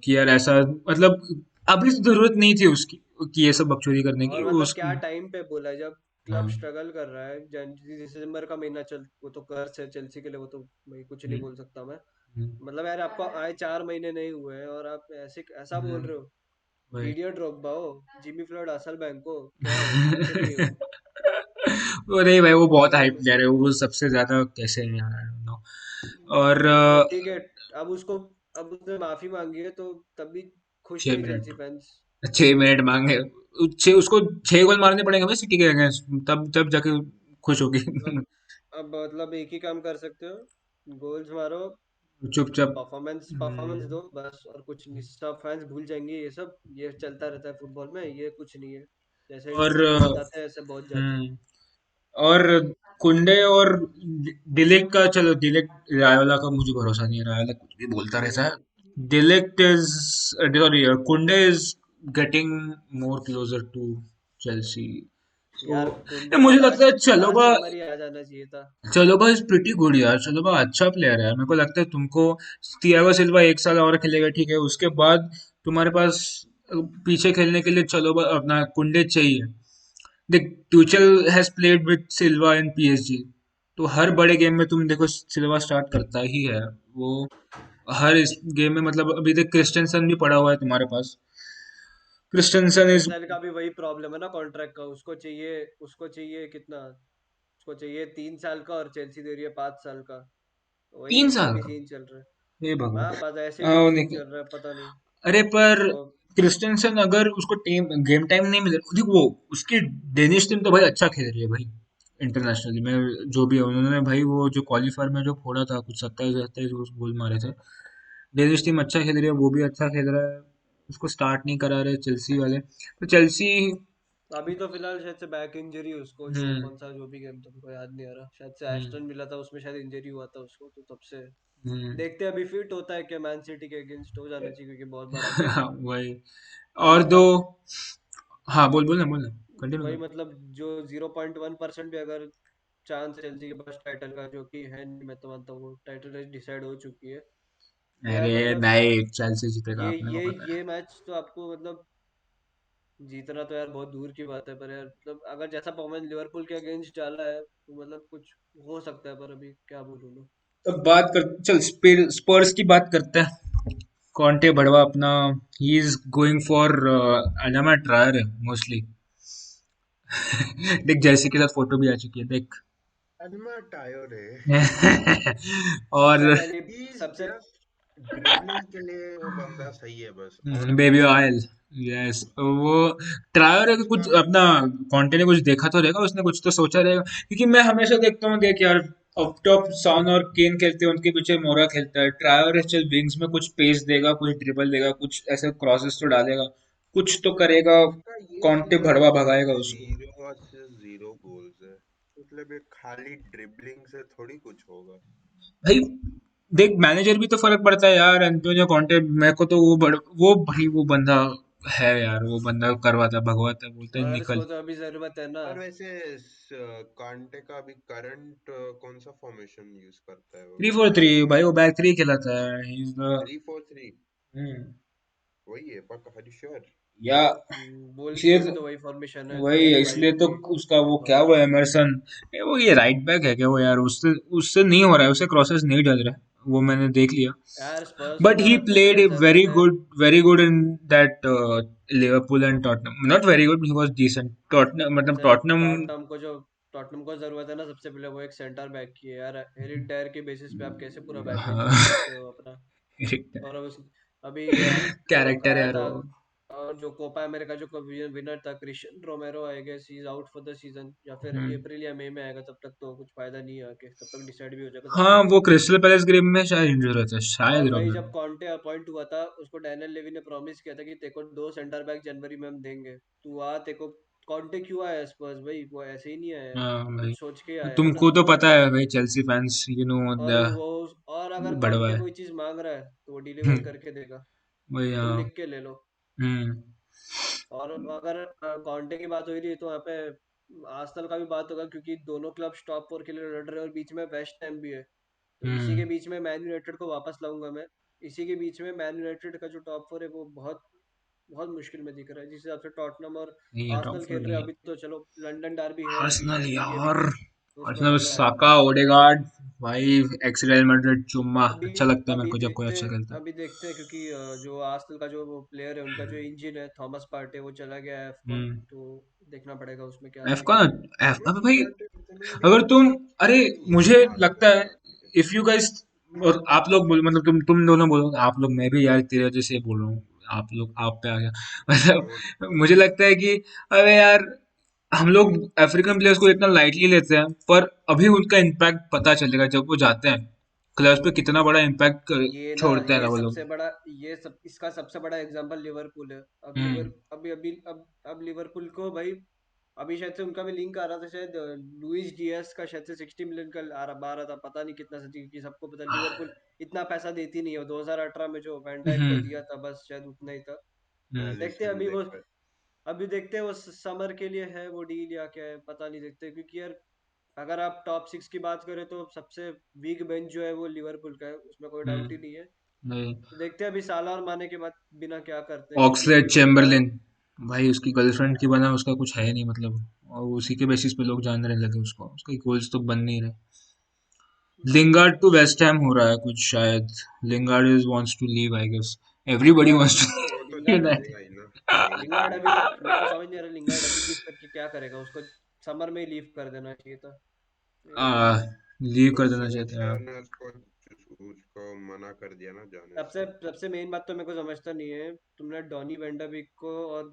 कि यार ऐसा मतलब अभी तो जरूरत नहीं थी उसकी कि ये सब बकचोदी करने की और मतलब उसको क्या टाइम पे बोला है, जब क्लब हाँ स्ट्रगल कर रहा है, दिसंबर का महीना चल, वो तो कर्स है चेल्सी के लिए, वो तो भाई कुछ नहीं हम्म, बोल सकता मैं। हम्म, मतलब यार आपको आए 4 महीने नहीं हुए हैं और आप ऐसे ऐसा बोल हम्म, रहे हो। वही डीडियर ड्रॉगबा हो, जिमी फ्लॉयड असल बैंक हो, क्या हो, कुछ नहीं हो। वो नहीं भाई वो क्या बहुत हाइप बोलूं। प्लेयर है वो सबसे ज्यादा कैसे है यार I don't know। और मतलब ठीक है, अब उसने माफी मांगी है तो तब भी खुश छह नहीं चेल्सी मिनट फैंस। 6 मिनट मांगे उसको 6 गोल मारने पड़ेंगे भाई सिटी के अगेंस्ट तब तब जाके खुश होगी मतलब अब मतलब एक ही काम कर सकते हो, गोल्स मारो, चुपचाप परफॉर्मेंस दो बस, और कुछ नहीं, सब फैंस भूल जाएंगे ये सब, ये चलता रहता है फुटबॉल में, ये कुछ नहीं है। जैसे और बहुत जाते हैं ऐसे बहुत जाते हैं। हम्म और कुंडे और डिलिक्ट का चलो डिलिक्ट रायोला का मुझे भरोसा नहीं है रायोला कुछ भी बोलता रहता है नहीं De Ligt is sorry Kounde is getting more closer to Chelsea so यार, कुंडे को मुझे लगता है लास्ट समर ही आ जाना चाहिए था। चलोबा इज प्रिटी गुड यार चलोबा अच्छा प्लेयर है यार मेरे को लगता है तुमको थियागो सिल्वा 1 साल और खेलेगा ठीक है उसके बाद तुम्हारे पास पीछे खेलने के लिए चलोबा अपना कुंडे चाहिए देख Tuchel has played with Silva in PSG तो हर बड़े गेम में तुम देखो सिल्वा स्टार्ट करता ही है वो हर इस गेम में मतलब अभी देख क्रिस्टेंसन भी पड़ा हुआ है तुम्हारे पास क्रिस्टेंसन इज क्रिस्टेंसेन का भी वही प्रॉब्लम है ना कॉन्ट्रैक्ट का, उसको चाहिए कितना, उसको चाहिए 3 साल का और चेल्सी दे रही है 5 साल का। वही तीन इसका साल भी का सीन चल रहा है। हे हाँ भगवान बस ऐसे ही कुछ सीन नहीं चल रहा है, पता नहीं। अरे पर तो क्रिस्टेंसन अगर उसको टीम गेम टाइम नहीं मिले देख वो उसकी डेनिश टीम तो भाई अच्छा खेल रही है भाई इंटरनेशनली में जो भी है उन्होंने भाई वो जो क्वालिफायर में जो फोड़ा था कुछ 27 28 गोल मारे थे डेनिश टीम अच्छा खेल रही है वो भी अच्छा खेल रहा है उसको स्टार्ट नहीं करा रहे चेल्सी वाले तो चेल्सी अभी तो फिलहाल शायद से बैक इंजरी है उसको, जो हम्म कौन सा जो भी गेम था मेरे को याद नहीं आ रहा, शायद से हम्म एस्टन मिला था उसमें शायद इंजरी हुआ था उसको, तो तब से हम्म देखते हैं अभी फिट होता है क्या, मैन सिटी के अगेंस्ट हो जाना चाहिए क्योंकि बहुत बड़ा गेम है। वही और और दो मतलब हाँ बोल ना कंटिन्यू वही कर मतलब जो 0.1% भी अगर चांस है चेल्सी के पास टाइटल का, जो कि है नहीं, मैं तो मानता हूँ वो टाइटल डिसाइड हो चुकी है। तो यार अरे मतलब नहीं चेल्सी जीतेगा ये अपने को ये पता है ये मैच तो आपको मतलब जीतना तो यार बहुत दूर की बात है, पर यार मतलब अगर जैसा परफॉर्मेंस लिवरपूल के अगेंस्ट डाला है तो मतलब कुछ हो सकता है, पर अभी क्या बोलूं मैं। तो बात कर चल स्पर्स की बात करते हैं कॉन्टे बड़वा अपना ही इज गोइंग फॉर अनामा ट्रायर है मोस्टली देख जर्सी के साथ फोटो भी आ चुकी है देख अनमा टायर है। सबसे और पहली ही इज सबसे जस्ट ड्रिबलिंग के लिए वो बंदा सही है बस और बेबी कुछ नहीं। ऑयल यस वो ट्रायर है कि उसका कुछ अपना कॉन्टे ने कुछ देखा तो रहेगा उसने कुछ तो सोचा रहेगा क्योंकि मैं हमेशा देखता हूँ देख यार अप टॉप सॉन और केन खेलते हैं उनके पीछे मोरा खेलता है ट्रायर है चल विंग्स में कुछ पेस देगा कुछ ड्रिबल देगा कुछ ऐसे क्रॉसेस तो डालेगा कुछ तो करेगा उसका ये कॉन्टे सीजन भड़वा भगाएगा उसको 0 असिस्ट 0 गोल्स है। मतलब ये खाली ड्रिबलिंग से थोड़ी कुछ होगा। भाई देख मैनेजर भी तो फर्क पड़ता है यार एंटोनियो कॉन्टे मेरे को तो वो भाई वो बंदा है यार, वो बंदा करवाता भगवाता, बोलते हैं स्पर्स निकल। को तो अभी जरूरत है ना। पर वैसे कांटे का अभी करंट कौन सा फॉर्मेशन यूज करता है वो? 3-4-3 भाई, वो बैक थ्री खिलाता है, ही इज द। 3-4-3 हम्म। वही है पक्का? हरी श्योर? या बोल इसलिए के भी तो, तो वही फॉर्मेशन है, वही थ्री इसलिए फाइव तो थ्री उसका वो क्या, वो फॉर्मेशन। एमरसन, वो ये राइट बैक है क्या वो यार, उससे उससे नहीं हो रहा है, उसे क्रॉसेस नहीं डल रहा है, वो मैंने देख लिया। यार स्पर्स But को he ना अपने played प्लेयर्स जरूरत है। very good in that Liverpool and Tottenham. Not very good, he was decent. Tottenham, मतलब सबसे Tottenham, टॉटनम को जरूरत है ना सबसे पहले, वो एक सेंटर बैक की है यार। एरिक डायर के बेसिस पे आप कैसे पूरा बैकलाइन हाँ, चला सकते हो अपना। और अब अभी वो कैरेक्टर आया यार था, वो। और जो कोपा अमेरिका जो विनर था Cristian Romero, I guess he is out for the season, या फिर हम्म। अप्रैल या मई में आएगा। तब तक तो कुछ फायदा नहीं है आके, तब तक डिसाइड भी हो जाएगा सब हाँ, कुछ। वो क्रिस्टल पैलेस गेम में शायद इंजर होता है, और शायद भाई रोमेरो। जब कॉन्टे अपॉइंट हुआ था, उसको डैनियल लेवी ने प्रॉमिस किया था कि तेको दो सेंटर बैक जनवरी में हम देंगे, तू आ तेको। कॉन्टे क्यों आया स्पर्स भाई? वो ऐसे ही नहीं आया है, हाँ भाई, कुछ सोच के आया है ना। तुमको तो पता है भाई, चेल्सी फैंस, यू नो और द वो और अगर बड़वा कॉन्टे है। कोई चीज मांग रहा है तो वो डिलीवर हम्म, करके देगा। वही तुम हाँ। लिख के ले लो। हम्म। और अगर कॉन्टे की बात हो रही है तो यहाँ पे आर्सेनल का भी बात होगा, क्योंकि दोनों क्लब टॉप फोर के लिए लड़ रहे हैं और बीच में वेस्ट हैम भी है। तो इसी हम्म। के बीच में मैन यूनाइटेड को वापस लाऊंगा मैं। इसी के बीच में मैन यूनाइटेड का जो टॉप फोर है वो बहुत बहुत मुश्किल में दिख रहा है, जिस हिसाब से टॉटनम और नहीं है, टॉप आर्सेनल फोर खेल रहे नहीं हैं है। अभी। तो चलो लंदन डर्बी है अभी आर्सेनल शायद ये यार, वीकेंड, तो उसमें आर्सेनल मजा आएगा। साका ओडेगार्ड, भाई एक्स रियल मैड्रिड चुम्मा, अभी अच्छा लगता है मेरे अभी को जब कोई देखते अच्छा खेलता है। अभी देखते हैं, क्योंकि जो आर्सेनल का जो वो प्लेयर है, उनका जो इंजन है थॉमस पार्टे, वो चला गया है एफकॉन। हम्म। तो देखना पड़ेगा उसमें क्या एफ सीन है। कौन? एफ, अबे भाई, बट इतने भी अगर तुम, अच्छे अरे, नहीं है मुझे लगता है, आर्सेनल के। इफ यू गाइस, और आप लोग मतलब तुम दोनों बोलो, आप लोग, मैं भी यार तेरे वजह से बोल रहा हूँ, आप लोग, आप पे आ गया। बोल मतलब मुझे लगता है कि, अरे यार, हम लोग अफ्रीकन प्लेयर्स को इतना लाइटली लेते हैं, पर अभी उनका इम्पैक्ट पता चलेगा जब वो जाते हैं क्लब्स पे, कितना बड़ा इम्पैक्ट ये ना छोड़ते हैं ना ये वो लोग। सबसे बड़ा ये सब इसका सबसे बड़ा एग्जांपल लिवरपूल है। अब लिवर हम्म। अभी अभी अब लिवरपूल को भाई, अभी शायद से उनका भी लिंक आ रहा था शायद, लुइस डियास का शायद से 60 मिलियन का आ रहा था, पता नहीं कितना सच है, क्योंकि सबको पता है लिवरपूल इतना पैसा देती नहीं है। 2018 में जो वैन डाइक को हम्म। दिया था बस शायद उतना ही था। हम्म। देखते हैं एलिसन अभी वो, बेकर। अभी देखते हैं वो समर के लिए है वो डील या क्या है, पता नहीं। देखते हैं, क्योंकि यार अगर आप टॉप सिक्स की बात करें तो सबसे वीक बेंच जो है वो लिवरपूल का है, उसमें कोई डाउट ही हम्म। नहीं है। नहीं। तो देखते हैं अभी साला और माने के बाद बिना क्या करते हैं, क्योंकि ऑक्सलेड हाँ, चैम्बरलिन, भाई उसकी गर्लफ्रेंड की बना, उसका कुछ है नहीं मतलब, और उसी के बेसिस पे लोग जानने लगे उसको, उसके गोल्स तो बन नहीं रहे। लिंगार्ड टू वेस्ट हैम हो रहा है कुछ शायद, Lingard is wants to leave I guess, everybody Lingard wants हाँ वो टू तो लिंगार्ड जाएगा ही ना, कहीं तो लिंगार्ड अभी, जाएगा। मेरे को समझ नहीं आ रहा लिंगार्ड अभी लीव करके क्या करेगा। उसको समर में ही लीव कर देना चाहिए था, मेरे आ, अकॉर्डिंग। लीव पर कर देना चाहते हैं। सोल्शर ने उसको मना कर दिया ना जाने सबसे से। सबसे मेन बात तो मेरे को समझता नहीं है, तुमने डॉनी वेंडरबिक को और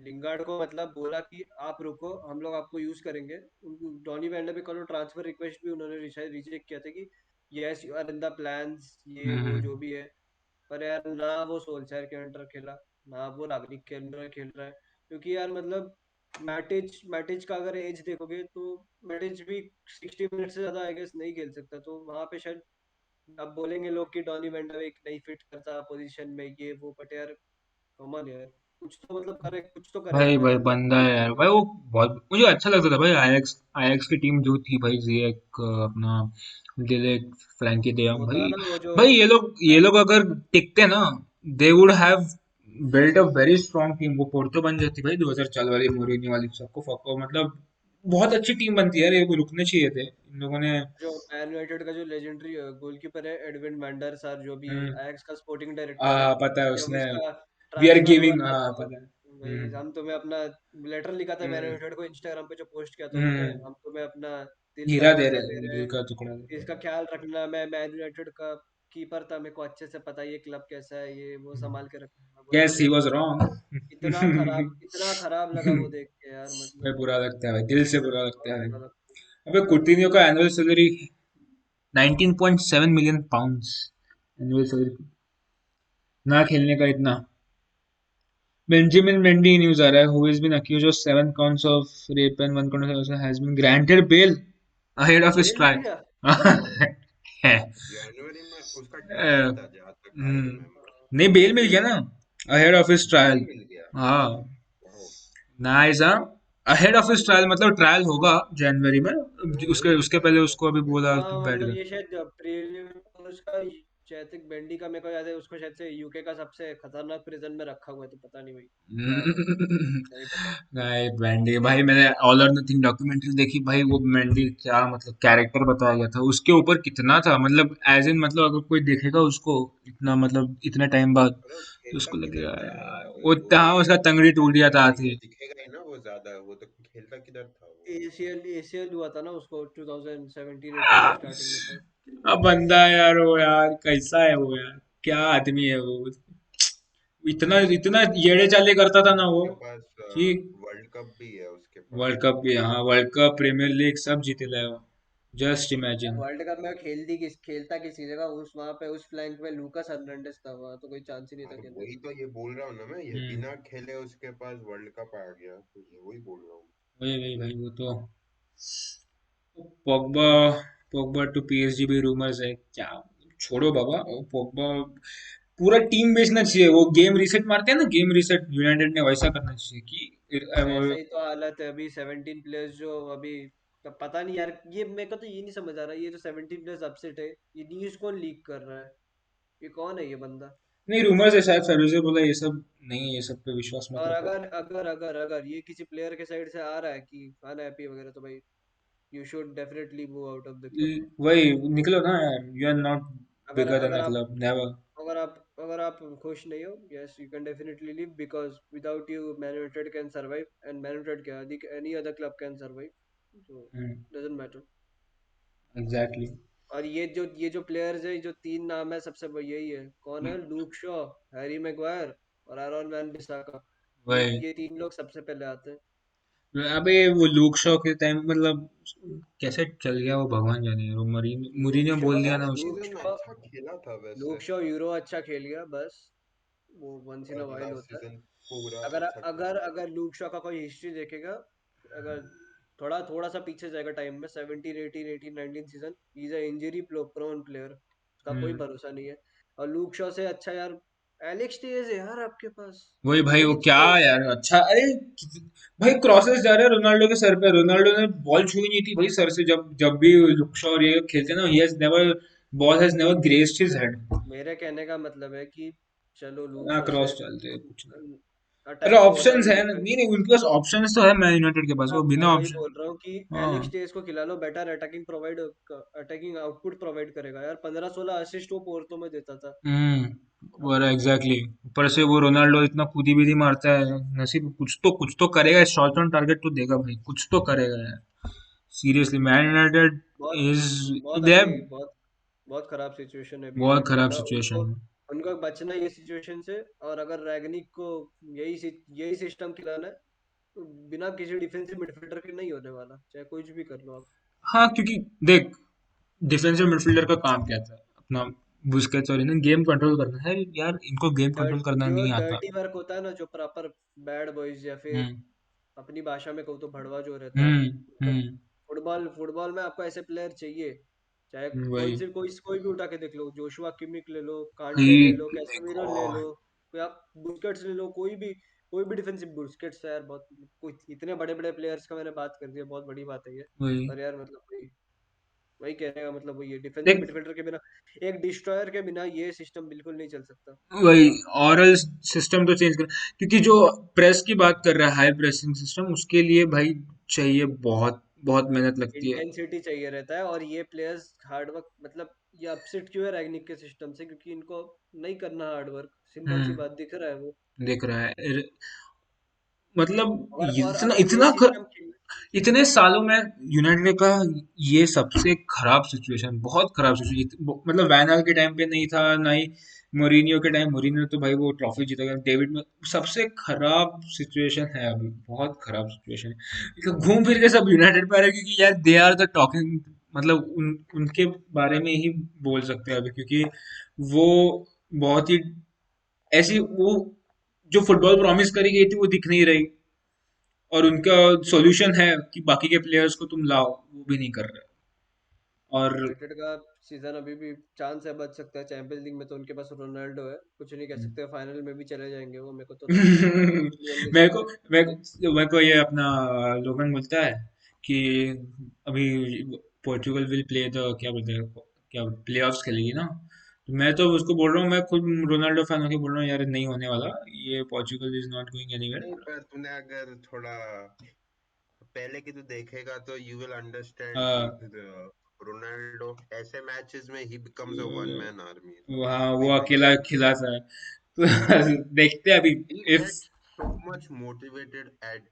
लिंगार्ड को मतलब बोला कि आप रुको, हम लोग आपको यूज करेंगे। डॉनी वेंडरबिक का तो ट्रांसफर रिक्वेस्ट भी उन्होंने रिजेक्ट किया था कि yes you are in the plans, ये वो हम्म। जो भी है। पर यार ना वो सोल्शर के अंडर खेला, ना वो रागनिक के अंडर खेल रहा है। क्योंकि यार मतलब मैटिच मैटिच का अगर एज देखोगे तो मैटिच भी 60 मिनट से ज्यादा आई गेस नहीं खेल सकता। तो वहां पे शायद अब बोलेंगे लोग कि डॉनी वेंडरबिक नहीं फिट करता पोजीशन में, ये वो। बट यार कॉमन यार, कुछ तो मतलब करे, कुछ तो करेगा भाई ना भाई यार। बंदा है यार भाई वो, बहुत मुझे अच्छा लगता था भाई, आयक्स आयक्स की टीम जो थी भाई, जिएक, अपना डिलेक, फ्रैंकी डेयंग, वो था भाई ना वो जो भाई ये लोग अगर टिकते ना, they would have built a very strong team, वो पोर्तो बन जाती भाई 2004 वाली, मोरिनियो वाली, सबको फको मतलब, बहुत अच्छी टीम बनती है यार, ये रुकने चाहिए थे इन लोगों ने। जो मैन यूनाइटेड का जो लेजेंडरी गोलकीपर है एडविन वैंडर सार, जो भी हम्म। एयाक्स का स्पोर्टिंग डायरेक्टर है, पता है जब उसने, उसका वी आर ट्रांसफर हुआ गिविंग, था हाँ तो पता है। भाई हम तुम्हें अपना लेटर लिखा था मैन हम्म। यूनाइटेड को इंस्टाग्राम पे, जो पोस्ट किया था उन्होंने, हम्म। हम तुम्हें अपना दिल का हीरा दे टुकड़ा दे रहे, रहे दिल हैं, का टुकड़ा दे रहे। इसका ख्याल रखना। मैं मैन यूनाइटेड का कीपर था, मेरे को अच्छे से पता है ये क्लब कैसा है, ये वो संभाल के रखना। मैं बोला यस ही भाई वाज रॉन्ग। इतना खराब लगा वो देख के यार, भाई मतलब बुरा लगता है भाई, दिल से बुरा लगता बहुत है। बुरा लगा। अबे कुटिन्हो का annual salary 19.7 million pounds, annual salary, ना खेलने का इतना। बेंजामिन मेंडी न्यूज आ रहा है, who has been accused of 7 counts of rape and 1 count of has been granted bail ahead of his bail मिल गया। ट्रायल। जनवरी में उसका ट्रायल था जहाँ तक आई रिमेम्बर। नहीं, बेल मिल गया ना। अहेड ऑफ हिज जल्दी ट्रायल। मिल गया। हाँ, वाह। नाइस। हाँ, अहेड ऑफ हिज ट्रायल मतलब ट्रायल होगा जनवरी में, उसके उसके ट्रायल पहले होगा। उसको अभी बोला हाँ बैठ मतलब गया। ये शायद प्रीलिम उसका चैतिक बेंडी का मेरे को याद है, उसको शायद से यूके का सबसे खतरनाक प्रिजन में रखा हुआ है, तो पता नहीं भाई क्या है, नहीं पता। नहीं, मेंडी भाई, मैंने ऑल और नथिंग डॉक्यूमेंट्री देखी भाई, वो मेंडी क्या मतलब कैरेक्टर बताया गया था उसके ऊपर, कितना था मतलब एज इन मतलब अगर कोई देखेगा उसको इतना मतलब इतने टाइम बाद मतलब तो खेलता उसको किधर लगेगा था यार यार वो वो वो हाँ, उसका तंगड़ी टूट गया था एनिमे आधी। में दिखेगा ही ना वो ज्यादा, वो तो खेलता किधर था वो। एसीएल हुआ था ना उसको 2017-18 के स्टार्टिंग में शायद। अब बंदा है यार वो, यार कैसा है वो यार, क्या आदमी है वो, इतना इतना येड़े चाले करता था ना वो उसके पास कि वर्ल्ड कप भी है उसके वर्ल्ड पास। कप भी, हाँ वर्ल्ड कप प्रीमियर लीग सब जीते लाए वो, जस्ट यार इमेजिन। वर्ल्ड कप में खेलता किसी जगह, उस वहां पे उस फ्लैंक में लूकास हर्नांडेज था, वहां तो कोई चांस ही नहीं हाँ था तो खेलने वही का। तो ये बोल रहा हूँ ना मैं, ये हम्म, बिना खेले उसके पास वर्ल्ड कप आ गया, तो ये वही बोल रहा हूँ। वही वही भाई वो तो। पोग्बा, पोग्बा टू पीएसजी भी रूमर्स है क्या, छोड़ो बाबा वो पोग्बा, पूरा टीम बेचना चाहिए, वो गेम रीसेट मारते हैं ना, गेम रीसेट यूनाइटेड ने वैसा करना चाहिए कि ऐसा ही तो हालत है अभी, 17 प्लेयर्स जो अभी, तो पता नहीं यार, ये मेरे को तो ये नहीं समझ आ रहा, ये जो 17 प्लेयर्स अपसेट है, ये न्यूज़ कौन लीक कर रहा है, ये कौन है ये बंदा? नहीं, रूमर्स है शायद, फैरोज़े बोला ये सब नहीं है, ये सब पे विश्वास मत और रखो। अगर ये किसी प्लेयर के साइड से आ रहा है कि अनहैप्पी वगैरह, तो भाई you should definitely move out of the club. वही निकलो ना यार, यू आर नॉट अगर बिगर देन अगर अ आप क्लब, नेवर। अगर आप खुश नहीं हो, yes you can definitely leave, because without you Man United can survive, and Man United क्या, any other club can survive, so doesn't matter. Exactly. और ये जो प्लेयर्स है, जो तीन नाम है सबसे यही है, कौन है, लूक शॉ, हैरी मैग्वायर और आरोन वैन बिसाका, ये वही, ये तीन लोग सबसे पहले आते हैं। अबे वो लूक शॉ के टाइम मतलब कैसे चल गया वो, भगवान जाने, वो मरीन लूक मुरीने शॉ बोल दिया ना लास्ट उसको। लूक सीजन शॉ अच्छा खेला था वैसे। लूक शॉ यूरो अच्छा खेल गया बस, वो वंस इन अ और वाइल लास्ट होता है। सीजन पूरा अगर अच्छा अगर खेला। अगर लूक शॉ का कोई हिस्ट्री देखेगा, अगर थोड़ा थोड़ा सा पीछे जाएगा टाइम में, 17 18 18 19 season, he is a injury prone player, उसका कोई हम्म, भरोसा नहीं है। और लूक शॉ से अच्छा यार एलेक्स टेज है यार आपके पास, वही भाई वो एलेक्स क्या टेज। यार, अच्छा अरे भाई क्रॉसेस जा रहे हैं रोनाल्डो के सर पे, रोनाल्डो ने बॉल छुई नहीं थी भाई सर से, जब जब भी लुक शॉ और ये खेलते हैं ना, he has never, ball has never graced his head. मेरे कहने का मतलब है कि चलो लूक ना शॉ से क्रॉस चलते हैं कुछ नहीं। अरे अटैक तो होता ऑप्शंस नहीं है है ना, कहीं। नहीं नहीं उनके पास ऑप्शंस तो है मैन यूनाइटेड के पास, वो मैं बिना वही ऑप्शन। बोल रहा हूँ कि हाँ। एलेक्स टेस को खिला लो, बेटर अटैकिंग आउटपुट प्रोवाइड करेगा यार, 15 16 असिस्ट वो पोर्तो में देता था। वो एग्जैक्टली, ऊपर से वो रोनाल्डो इतना कूदी बीदी मारता है, नसीब कुछ तो करेगा, शॉट ऑन टारगेट तो देगा भाई, कुछ तो करेगा यार, सीरियसली मैन यूनाइटेड बहुत इज, बहुत दे, अभी बहुत बहुत खराब सिचुएशन है अभी बहुत यूनाइटेड खराब का, सिचुएशन उनको है। उनको बचना है ये सिचुएशन से। और अगर रैगनिक को यही सिस्टम खिलाना है, तो बिना किसी डिफेंसिव मिडफील्डर के नहीं होने वाला, चाहे कुछ भी कर लो आप। हाँ क्योंकि देख, डिफेंसिव मिडफील्डर का काम क्या था अपना, बुस्केट्स और इन्हें गेम कंट्रोल करना है यार, इनको गेम कंट्रोल करना जो नहीं आता। डर्टी वर्क होता है ना, जो प्रॉपर बैड बॉयज, या फिर हम्म, अपनी भाषा में कहूँ तो भड़वा जो रहता है, हम्म, मतलब फुटबॉल फुटबॉल में आपको ऐसे प्लेयर चाहिए, चाहे वही, कोई भी उठा के देख लो, जोशुआ किमिक ले लो, कांटे ले लो, ठीक कैसेमीरो ले देखो, लो, कोई आप बुस्केट्स ले लो, कोई भी डिफेंसिव, बुस्केट्स है यार, बहुत कोई इतने बड़े बड़े प्लेयर्स का मैंने बात कर दिया, बहुत बड़ी बात है ये। वही पर यार मतलब वही वही कहने का मतलब वही है, डिफेंसिव देख, मिडफील्डर के बिना, एक डिस्ट्रॉयर के बिना ये सिस्टम बिल्कुल नहीं चल सकता। वही ऑरल सिस्टम तो चेंज कर, क्योंकि जो प्रेस की बात कर रहा है, हाई प्रेसिंग सिस्टम, उसके लिए भाई चाहिए, बहुत बहुत मेहनत लगती है। इंटेंसिटी चाहिए रहता है, और ये प्लेयर्स हार्ड वर्क, मतलब ये अपसेट क्यों है रैगनिक के सिस्टम से, क्योंकि इनको नहीं करना हार्ड वर्क, सिंपल सी हम्म, बात दिख रहा है वो। दिख रहा है मतलब और इतना अगर यही इतना सिस्टम खेल, इतने सालों में यूनाइटेड का ये सबसे खराब सिचुएशन, बहुत खराब सिचुएशन, मतलब वैन के टाइम पे नहीं था ना ही मोरिनियो के टाइम, मोरिनियो तो भाई वो ट्रॉफी जीता गया, डेविड में सबसे खराब सिचुएशन है अभी, बहुत खराब सिचुएशन है, तो घूम फिर के सब यूनाइटेड पे आ रहे हैं, क्योंकि यार दे आर द टॉकिंग, मतलब उनके बारे में ही बोल सकते हैं अभी, क्योंकि वो बहुत ही ऐसी वो, जो फुटबॉल प्रॉमिस करी गई थी वो दिख नहीं रही, और उनका सॉल्यूशन है कि बाकी के प्लेयर्स को तुम लाओ, वो भी नहीं कर रहे। और यूनाइटेड का सीजन अभी भी चांस है, बच सकता है चैंपियंस लीग में, तो उनके पास रोनाल्डो है, कुछ नहीं कह सकते, फाइनल में भी चले जाएंगे वो, मेरे को तो लगता है मेरे रियलिस्टिक को है। मेरे को ये अपना लोगन बोलता है कि अभी पोर्चुगल विल प्ले द क्या बोलते हैं, क्या प्ले ऑफ्स खेलेगी ना। तो मैं तो उसको बोल रहा हूँ, मैं खुद रोनाल्डो फैन होके बोल रहा हूँ यार नहीं होने वाला, ये पोर्चुगल इज नॉट गोइंग नहीं, एनीवेयर। पर तूने अगर थोड़ा पहले की तू देखेगा तो यू विल अंडरस्टैंड कि रोनाल्डो ऐसे मैचेस में ही becomes a one man army, वहाँ वो बिग अकेला मैचेस में। खिलाता है। तो देखते हैं अभी He if. gets so much motivated at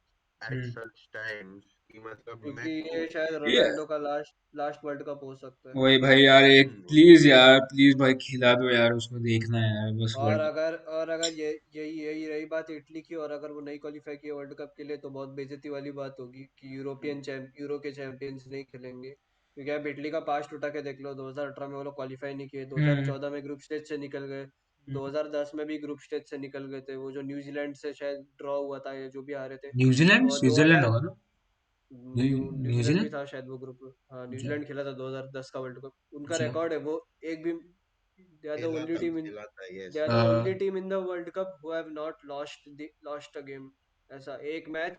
such times कि मतलब क्योंकि मैं ये खुद। शायद ये रोनाल्डो का लास्ट लास्ट वर्ल्ड कप हो सकता है। वही भाई यार, एक वही प्लीज यार, प्लीज भाई खिला दो यार, उसको देखना है यार बस वर्ल्ड। और अगर ये यही यही रही बात इटली की, और अगर वो नहीं क्वालिफाई किए वर्ल्ड कप के लिए, तो बहुत बेइज्जती वाली बात होगी कि यूरो के चैंपियंस नहीं खेलेंगे। क्योंकि आप इटली का पास्ट उठा के देख लो, 2018 में वो लोग क्वालिफाई नहीं किए, हम्म 2014 में ग्रुप स्टेज से निकल गए, हम्म। 2010 में भी ग्रुप स्टेज से निकल गए थे, वो जो न्यूजीलैंड से शायद ड्रॉ हुआ था, या जो भी हारे थे। न्यूजीलैंड और स्विट्जरलैंड 2000 होगा ना। न्यूजीलैंड भी न्यूजीलैंड। था शायद वो ग्रुप में। हाँ, अच्छा न्यूजीलैंड खेला था 2010 का वर्ल्ड कप, उनका अच्छा। रिकॉर्ड है वो। एक भी they are the only team in खेला था, they yes are the yes. Only team in the World Cup who have not lost a game. ऐसा एक मैच,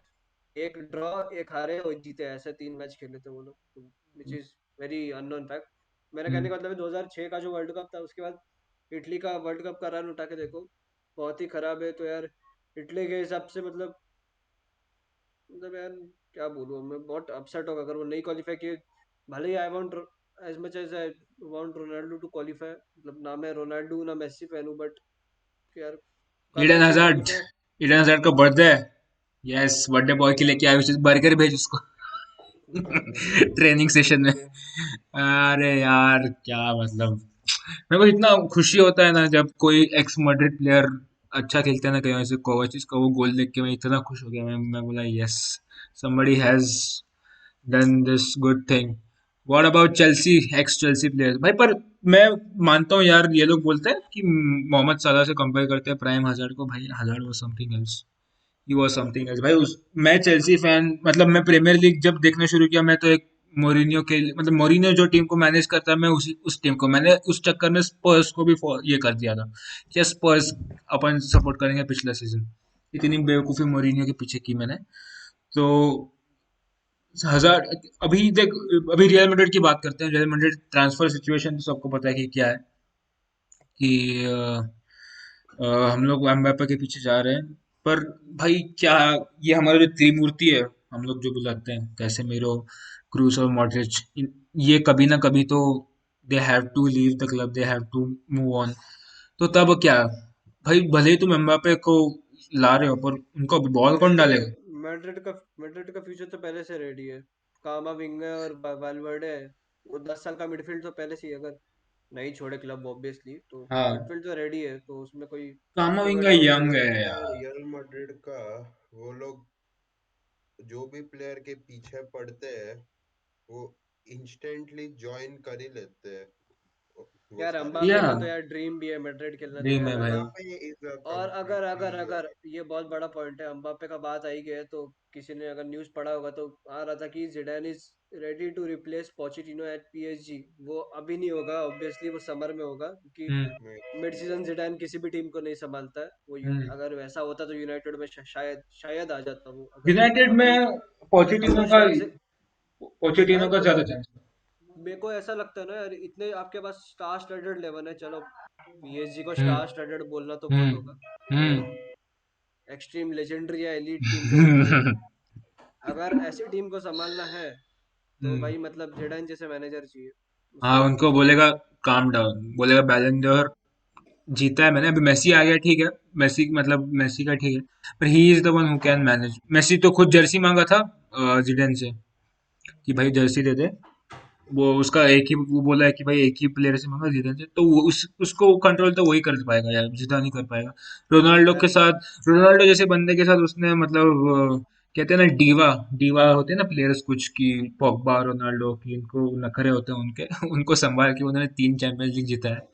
एक ड्रॉ, एक हारे और जीते, ऐसे 3 मैच खेले थे वो लोग, which is very unknown fact. मेरा कहने हम्म। का मतलब है 2006 का जो वर्ल्ड कप था, उसके बाद इटली का वर्ल्ड कप का रन उठा के देखो, बहुत ही खराब है। तो यार इटली के हिसाब से मतलब यार क्या बोलूँ मैं, बहुत अपसेट होगा अगर वो नहीं क्वालिफाई किए। भले ही I want as much as I want Ronaldo to qualify, मतलब ना मैं रोनाल्डो ना मेसी फैन हूँ, बट यार ईडन करना चाहिए हजार्ड। क्वालिफाई। ईडन हजार्ड का बर्थडे है। यस, बर्थडे बॉय के लिए क्या बर्गर भेज उसको। बर्गर भेज दो, ट्रेनिंग बर्थडे सेशन के में। लिए। अरे यार क्या मतलब, मेरे को इतना खुशी होता है ना जब कोई एक्स मड्रिड प्लेयर अच्छा खेलता है ना, कहीं ऐसे कोवाचिच का वो गोल देख के मैं इतना खुश हो गया, मैं बोला yes, somebody has done this good thing. What about Chelsea, ex Chelsea players भाई? पर मैं मानता हूँ यार, ये लोग बोलते हैं कि मोहम्मद सलाह से कंपेयर करते हैं प्राइम हजार्ड को, भाई हजार्ड वो something else, he was something else भाई। मैं चेल्सी फैन, मतलब मैं प्रीमियर लीग जब देखना शुरू किया, मैं तो एक मोरिनियो के, मतलब मोरिनियो जो टीम को मैनेज करता है, मैं उसी उस टीम को, मैंने उस चक्कर में स्पर्स को भी ये कर दिया था कि स्पर्स अपन सपोर्ट करेंगे पिछला सीजन। इतनी बेवकूफी मोरिनियो के पीछे की मैंने। तो हजार, अभी देख, अभी रियल मैड्रिड की बात करते हैं। रियल मैड्रिड ट्रांसफर सिचुएशन तो सबको पता है कि क्या है, कि हम लोग एम्बाप्पे के पीछे जा रहे हैं। पर भाई क्या, ये हमारा जो त्रिमूर्ति है, हम लोग जो बुलाते हैं कैसेमीरो, क्रूस और मॉड्रिच, ये कभी ना कभी तो they have to leave the club, they have to move on. तो तब क्या भाई, भले ही तुम एम्बाप्पे को ला रहे हो, पर उनको बॉल कौन मैड्रिड डालेगा? मैड्रिड का फ्यूचर तो पहले से रेडी है। कामा विंग है और वालवर्डे है, वो 10 साल का मिडफील्ड तो पहले से ही, अगर नहीं छोड़े क्लब ऑब्वियसली, तो हाँ, मिडफील्ड तो रेडी है, तो उसमें कोई उसमें कोई कामाविंगा डाउट नहीं यंग है। है प्रॉब्लम है यार। रियल मैड्रिड का। वो लोग जो भी प्लेयर के पीछे पड़ते हैं वो इंस्टेंटली ज्वाइन कर ही लेते हैं, वो यार सारे अम्बापे या का प्लेयर। तो यार ड्रीम भी है मैड्रिड खेलना, ड्रीम देखा है भाई। मैंने। एम्बापे इज अ और अगर कंप्लीटली। अगर अगर ये बहुत बड़ा पॉइंट है, अम्बापे का बात आई गई है, तो किसी ने अगर न्यूज़ पढ़ा होगा तो आ रहा था कि Zidane is ready to replace Pochettino at PSG. वो अभी नहीं होगा ऑब्वियसली, वो समर में होगा, क्योंकि हम्म मिड सीजन जिडान किसी भी टीम को नहीं संभालता है वो। हम्म। अगर वैसा होता तो यूनाइटेड में शायद शायद आ जाता वो, अगर यूनाइटेड अगर उस में पोचेटिनो अगर का, शायद से। पोचेटिनो यार का ज्यादा मतलब चांस। मेरे को ऐसा लगता है ना यार, इतने आपके पास स्टार स्टडेड 11 है, चलो पीएसजी को हम्म स्टार स्टडेड बोलना तो बहुत हम्म होगा, वो हम्म। एक्सट्रीम लेजेंडरी या एलीट टीम जो होती है, अगर ऐसी टीम को संभालना है, तो हम्म। भाई मतलब जेडन जैसे मैनेजर चाहिए, हाँ, उसको रखना उनको चाहिए। बोलेगा काम डाउन, बोलेगा बैलन डोर जीता है मैंने, अभी मेसी आ गया ठीक है, मेसी मतलब मेसी का ठीक है, पर he is the one who can manage. Messi तो खुद जर्सी मांगा था जिडेन से कि भाई जर्सी दे दे। वो उसका एक ही वो बोला है कि भाई एक ही प्लेयर से मांगा, जिदान से, तो वो उसको कंट्रोल तो वही कर पाएगा यार, जिदान नहीं कर पाएगा। रोनाल्डो के यार साथ, रोनाल्डो जैसे बंदे के साथ उसने मतलब कहते हैं ना डीवा, डीवा होते हैं ना प्लेयर्स कुछ की, पॉगबा रोनाल्डो की, इनको नखरे होते हैं उनके उनको संभाल के उन्होंने 3 चैंपियंस लीग जीता है।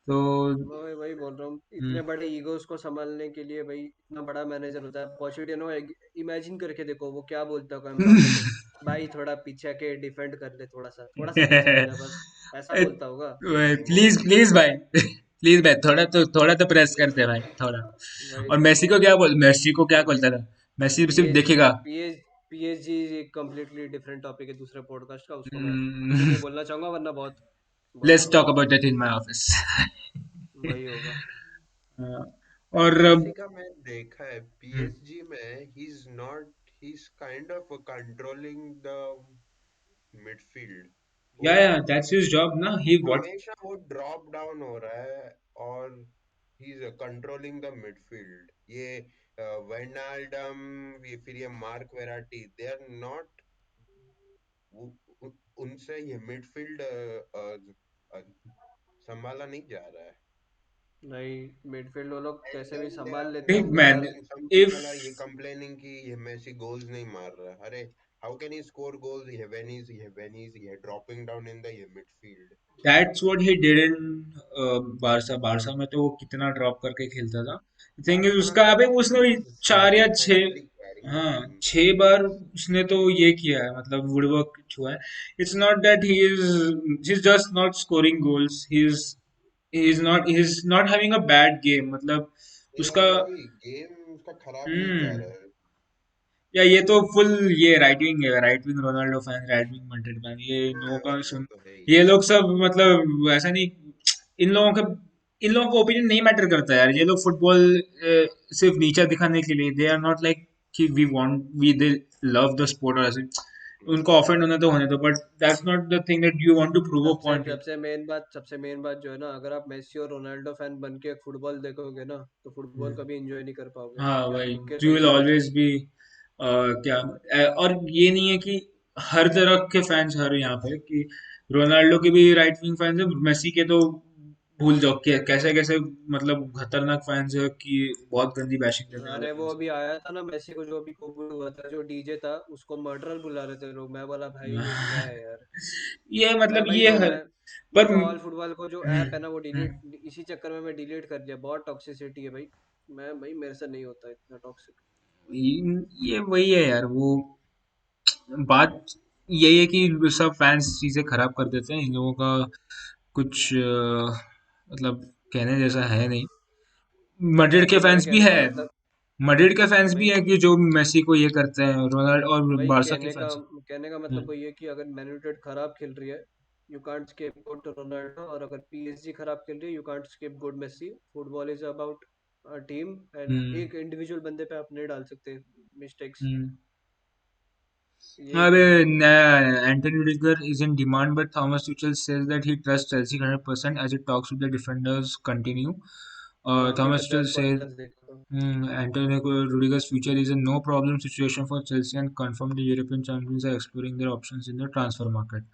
तो मैं वही वही बोल रहा हूँ, हम्म, इतने बड़े ईगोस को संभालने के लिए भाई इतना बड़ा मैनेजर होता है पोchettino। इमेजिन करके देखो वो क्या बोलता होगा एम्बापे को, भाई थोड़ा पीछे के डिफेंड कर ले, थोड़ा सा पीछे हो जा बस, ऐसा बोलता होगा। वो प्लीज प्लीज भाई, प्लीज भाई, थोड़ा तो प्रेस कर दे भाई, थोड़ा। वही और तो। मेसी को क्या बोलता था? मेसी सिर्फ पीएस देखेगा। पीएस पीएसजी एक कम्प्लीटली डिफरेंट टॉपिक है दूसरे पॉडकास्ट का, उसको मैं अभी नहीं लेट्स बोलना चाहूंगा वरना बहुत बहुत टॉक होगा। About that in my office. वही होगा। और मेसी का मैं देखा है हम्म, पीएसजी में, ही is not, he is kind of controlling the midfield. वो या दैट्स हिज जॉब ना, ही व्हाट। हमेशा वो ड्रॉप डाउन हो रहा है और he is controlling the midfield. ये वेनाल्डम, ये फिर ये Marco Verratti, they are not, उनसे ये मिडफील्ड संभाला नहीं जा रहा है। नहीं, मिडफील्ड वो लोग And कैसे भी then there संभाल are लेते थिंक हैं मैन, पर इफ some people are ये complaining कि ये मेसी goals नहीं मार रहा। अरे how can he score goals ये when he's ये dropping down in the ये midfield? That's what he did in Barça में तो वो कितना ड्रॉप करके खेलता था। थिंग इज बारसा उसका, में अबे he उसने was चार या single छह, handedly carrying the हाँ team. 6 बार उसने तो ये किया है, मतलब वुडवर्क हुआ है। It's not that he is just not scoring goals, he is not having a bad game, मतलब उसका। वही गेम उसका खराब नहीं जा हम्म, रहा है। या ये तो फुल, ये right wing Ronaldo fan, right wing Madrid fan, ये इन लोगों हाँ का वो सुन। तो है ही। ये लोग सब मतलब ऐसा नहीं, इन लोगों का इन लोगों का ओपिनियन नहीं मैटर करता यार। ये लोग फुटबॉल सिर्फ नीचा दिखाने के लिए, दे आर नॉट लाइक कि we they love the sport और ऐसे। उनको ऑफेंड होना तो होने दो, but that's not the thing that you want to prove a सबसे पॉइंट। सबसे मेन बात जो है ना, अगर आप मेसी और रोनाल्डो फैन बन के फुटबॉल देखोगे ना तो फुटबॉल कभी एंजॉय नहीं कर पाओगे, हाँ या भाई, लिख के यू रख विल लो ये ऑलवेज चीज। बी क्या और ये नहीं है कि हर तरह के फैंस हर यहाँ पे कि रोनाल्डो के भी राइट विंग फैंस है, मेसी के तो भूल जाओ कि कैसे कैसे मतलब खतरनाक फैंस है कि बहुत गंदी बैशिंग करने वाले अरे वो फैंस अभी आया था ना मेसी को, जो अभी कोविड हुआ था, जो डीजे था उसको मर्डरर बुला रहे थे लोग। मैं बोला भाई ये क्या है। है यार। ये मतलब मैं भाई ये वो हर मैं पर तो ऑल फुटबॉल को जो हम्म, ऐप है ना वो हम्म, डिलीट, इसी चक्कर में मैं डिलीट कर दिया। बहुत टॉक्सिसिटी है भाई। मैं भाई मेरे से नहीं होता इतना टॉक्सिक। ये वही है यार, वो बात यही है कि सब फैंस चीजें खराब कर देते हैं इन लोगों का। कुछ मतलब कहने जैसा है नहीं। मैड्रिड के अभी मेरे फैंस भी कहने है, का मतलब मैड्रिड के फैंस भी भाई है कि जो मेसी को ये करते हैं, रोनाल्डो और भाई बारसा के फैंस। कहने का मतलब वही है कि अगर मैन यूनाइटेड खराब खेल रही है, यू कांट स्केपगोट रोनाल्डो, और अगर पीएसजी खराब खेल रही है, you can't scapegoat Messi. Football is about team, and hmm, एक इंडिविजुअल बंदे पे आप नहीं डाल सकते मिस्टेक्स। हम्म। यही अबे कहने का है। Anthony Rudiger is in demand, but Thomas Tuchel says that he trusts Chelsea 100% as it talks with the defenders continue. मैं अभी Thomas Tuchel press says conference देखा था। Antonio Rudiger's future is a no-problem situation for Chelsea and confirmed the European champions are exploring their options in the transfer market.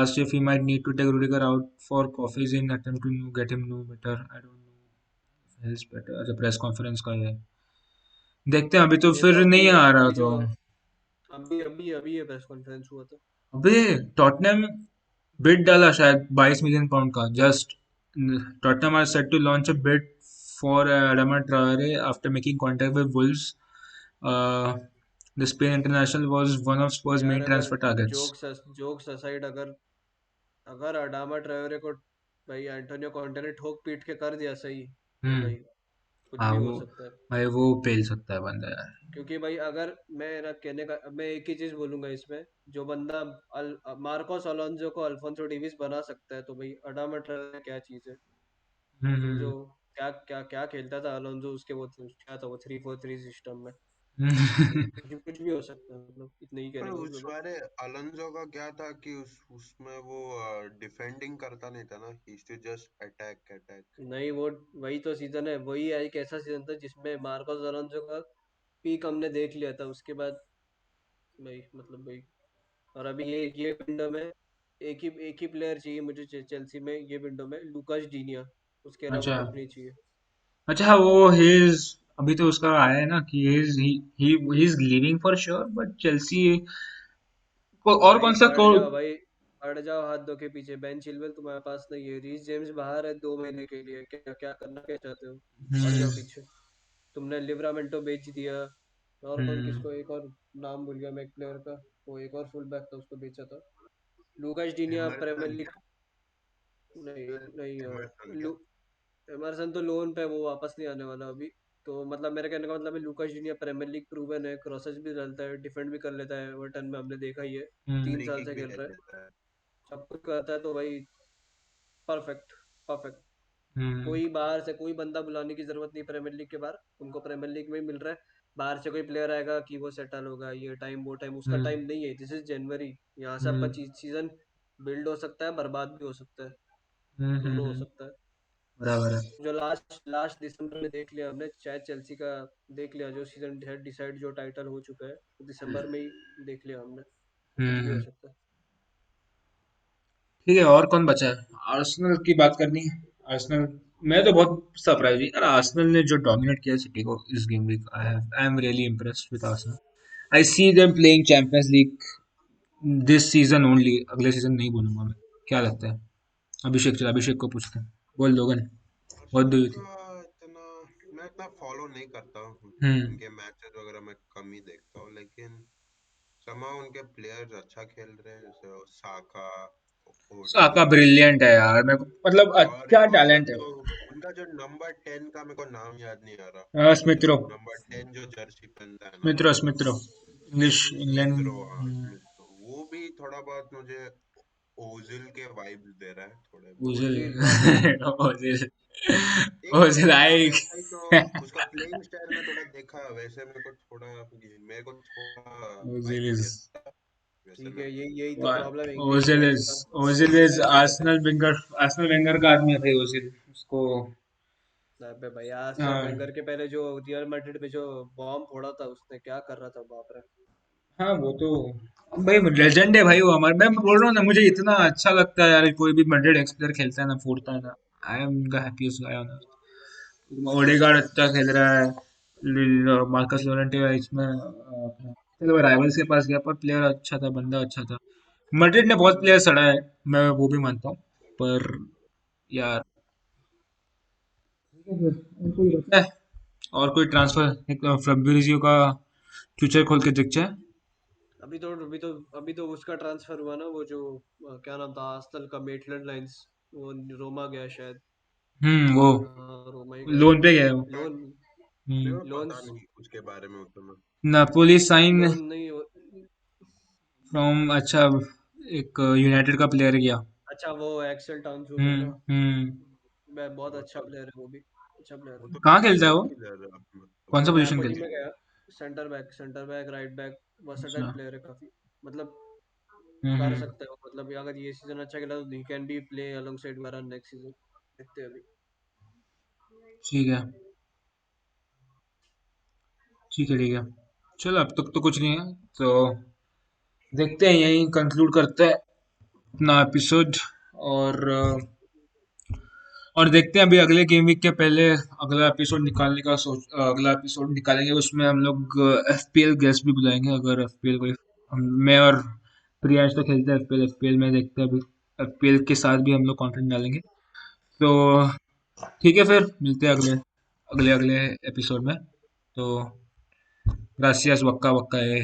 Asked if he might need to take Rudiger out for coffees in attempt to get him know better. I don't know if he's better. अच्छा press conference का ये देखते हैं, अभी तो ये तो फिर अभी नहीं आ रहा अभी तो। जो अभी ये प्रेस कॉन्फ्रेंस हुआ था। अबे टॉटनहम बिड डाला शायद 22 मिलियन पाउंड का, just Tottenham are set to launch a bid for Adama Traore after making contact with Wolves. The Spain international was one of Spurs' यार main अगर transfer targets. जोक्स असाइड, अगर अगर Adama Traore को भाई Antonio Conte ने ठोक पीट के कर दिया सही, तो हम्म, भाई कुछ हाँ भी हो वो सकता है। भाई वो पेल सकता है बंदा यार। क्योंकि भाई अगर मेरा कहने का, मैं एक ही चीज बोलूंगा इसमें, जो बंदा मार्कोस अलोंसो को अल्फोंसो डेविस बना सकता है, तो भाई अडामा ट्रायोरे क्या चीज है। वो जो हम्म, क्या क्या क्या खेलता था अलोंसो, उसके वो क्या था वो 3-4-3 सिस्टम में। भाई हम्म। कुछ भी हो सकता है, मतलब इतना ही पर कहने का उस मतलब है। वाले अलोंसो का क्या था कि उसमें वो डिफेंडिंग करता नहीं था ना, ही टू जस्ट अटैक अटैक। नहीं वो वही तो सीजन है, वही एक ऐसा सीजन था जिसमें मार्कोस अलोंसो का पीक हमने देख लिया था। उसके बाद भाई मतलब भाई, और अभी ये विंडो में एक ही प्लेयर चाहिए मुझे चेल्सी में, ये विंडो में लूकास डीनिया। उसके अलावा अच्छा, कुछ नहीं चाहिए। अच्छा हाँ, वो हिज अभी तो उसका आया है ना कि he is leaving for sure, but Chelsea को और भाई कौन सा हट जा भाई, अड़ जाओ हाथ धो के पीछे। बेन चिलवेल तुम्हारे पास नहीं है, रीस जेम्स बाहर है 2 महीने के लिए, क्या क्या करना क्या चाहते हो? अड़ हम्म जाओ पीछे। तुमने लिवरामेंटो बेच दिया। और कौन, हम्म किसको, एक और नाम भूल गया मैं एक प्लेयर का। वो एक और फुल बैक था, उसको बेचा था। Lucas Digne premier Emerson league. क्या? नहीं नहीं एमरसन क्या? लू एमरसन तो लोन पे, वो वापस नहीं आने वाला अभी। तो मतलब मेरे कहने का मतलब है, Lucas Digne premiere league proven है, क्रॉसेस भी डालता है, डिफेंड भी कर लेता है, एवर्टन में हमने देखा ही है। हम्म 3 साल फ्री किक से भी खेल ले रहा है, लेता है। सब कुछ करता है, तो भाई परफेक्ट, परफेक्ट। हम्म कोई बाहर से कोई बंदा बुलाने की जरूरत नहीं प्रीमियर लीग के बाहर, तुमको प्रीमियर लीग में ही मिल रहा है। बाहर से कोई प्लेयर आएगा कि वो सेटल होगा, ये टाइम वो टाइम, उसका हम्म टाइम नहीं है। दिस इज जनवरी, यहाँ से आपका हम्म सीजन बिल्ड हो सकता है, बर्बाद भी हो सकता है, दोनों हो हम्म। सकता है। बराबर है। जो लास्ट लास्ट दिसंबर में देख लिया हमने, शायद चेल्सी का देख लिया, जो सीजन डिसाइड जो टाइटल हो चुका है, तो दिसंबर में ही देख लिया हमने, तो कुछ भी हो हम्म। सकता है। ठीक है, और कौन बचा है? आर्सेनल की बात करनी है। आर्सेनल, मैं तो बहुत सरप्राइज हुई यार, आर्सेनल ने जो डोमिनेट किया सिटी को इस game week. I am really impressed with Arsenal. I see them playing Champions League this season only, अगले सीजन नहीं बोलूंगा मैं। क्या लगता है? अभिषेक, चल अभिषेक को पूछते हैं। बोल लोगन, व्हाट डू आर्सेनल यू का थिंक? इतना मैं इतना फॉलो नहीं करता हूँ। हम्म। उनके मैचेस वगैरह मैं कम ही देखता हूँ, लेकिन somehow उनके प्लेयर्स अच्छा खेल रहे हैं, जैसे वो साका, साका ओडेगार्ड। ब्रिलियंट है यार, मेरे को मतलब और क्या एक और टैलेंट है जो वो। उनका जो नंबर 10 का, मेरे को नाम याद नहीं आ रहा। स्मिथ रो। नंबर 10 जो जर्सी पहनता है ना, स्मिथ रो इंग्लिश इंग्लैंड। स्मिथ रो, हाँ स्मिथ रो, वो भी थोड़ा बहुत मुझे ओजिल के वाइब्स दे रहा है थोड़े बहुत। ओजिल। ओजिल बाप रे। ओजिल। एक दो ओजिल थोड़ा आई। वैसा ही, तो उसका प्लेइंग स्टाइल में थोड़ा देखा वैसे, मेरे को थोड़ा ओजिल वाइब नहीं इज देता वैसे ठीक है, मेरे को। यही यही तो प्रॉब्लम है इंग्लिश ओजिल प्लेयर्स इज का। ओजिल इज वैसा नहीं करते। आर्सेनल वेंगर का आदमी है भाई ओजिल। उसको। अबे भाई, आर्सेनल हाँ। वेंगर के पहले जो रियल मैड्रिड पे जो बॉम्ब फोड़ा था उसने, क्या कर रहा था बाप रे। हाँ वो तो भाई लेजेंड है भाई वो हमारे। मैं बोल रहा हूँ ना, मुझे इतना अच्छा लगता है यार, कोई भी मैड्रिड एक्स प्लेयर खेलता है ना, फोड़ता है ना। I am the happiest guy on earth. Odegaard अच्छा खेल रहा है। मार्कस लोरेंटे है इसमें चलो राइवल्स के पास गया, पर प्लेयर अच्छा था, बंदा अच्छा था। मैड्रिड ने बहुत प्लेयर सड़ा है, मैं वो भी मानता हूँ। पर यार ठीक है फिर, और कोई बचा है? और कोई ट्रांसफर एक फेब्रुअरी का फ्यूचर खोल के दिख जाए। अभी तो उसका ट्रांसफर हुआ ना, वो जो क्या नाम था आर्सेनल का, मेटलैंड लाइंस। वो रोमा गया शायद। वो हाँ रोमा ही गया। लोन पे गया है वो। क्या? लोन, मेरे हम्म। को लोन, पता नहीं उसके बारे में उतना। नापोली साइन लोन नहीं फ्रॉम, अच्छा, एक यूनाइटेड का प्लेयर गया। अच्छा वो एक्सेल टाउनसुल है ना। हम्म। मैं बहुत वो अच्छा तो प्लेयर है वो भी, अच्छा प्लेयर वो है। तो कहाँ खेलता है खेलता वो? किधर है मतलब? कौन सा वो पोजीशन नापोली खेलता में गया। सेंटर बैक राइट बैक, है? वर्सेटाइल अच्छा। प्लेयर है काफी। मतलब कर हम्म। सकते हो, मतलब अगर ये सीजन अच्छा खेला तो he can be play alongside Varane next season. देखते हैं अभी। ठीक है, ठीक है, ठीक है। चलो अब तक तो कुछ नहीं है, तो देखते हैं, यहीं कंक्लूड करते हैं अपना एपिसोड। और और देखते हैं अभी अगले गेम वीक के पहले अगला एपिसोड निकालने का अगला एपिसोड निकालेंगे, उसमें हम लोग एफपीएल गेस्ट भी बुलाएंगे, अगर एफपीएल कोई मैं और प्रियांश तो खेलते हैं एफपीएल। एफपीएल में देखते हैं अभी, एफपीएल के साथ भी हम लोग कंटेंट डालेंगे। तो ठीक है, फिर मिलते हैं अगले अगले अगले एपिसोड में। तो ग्रासियस, वक्का वक्का है।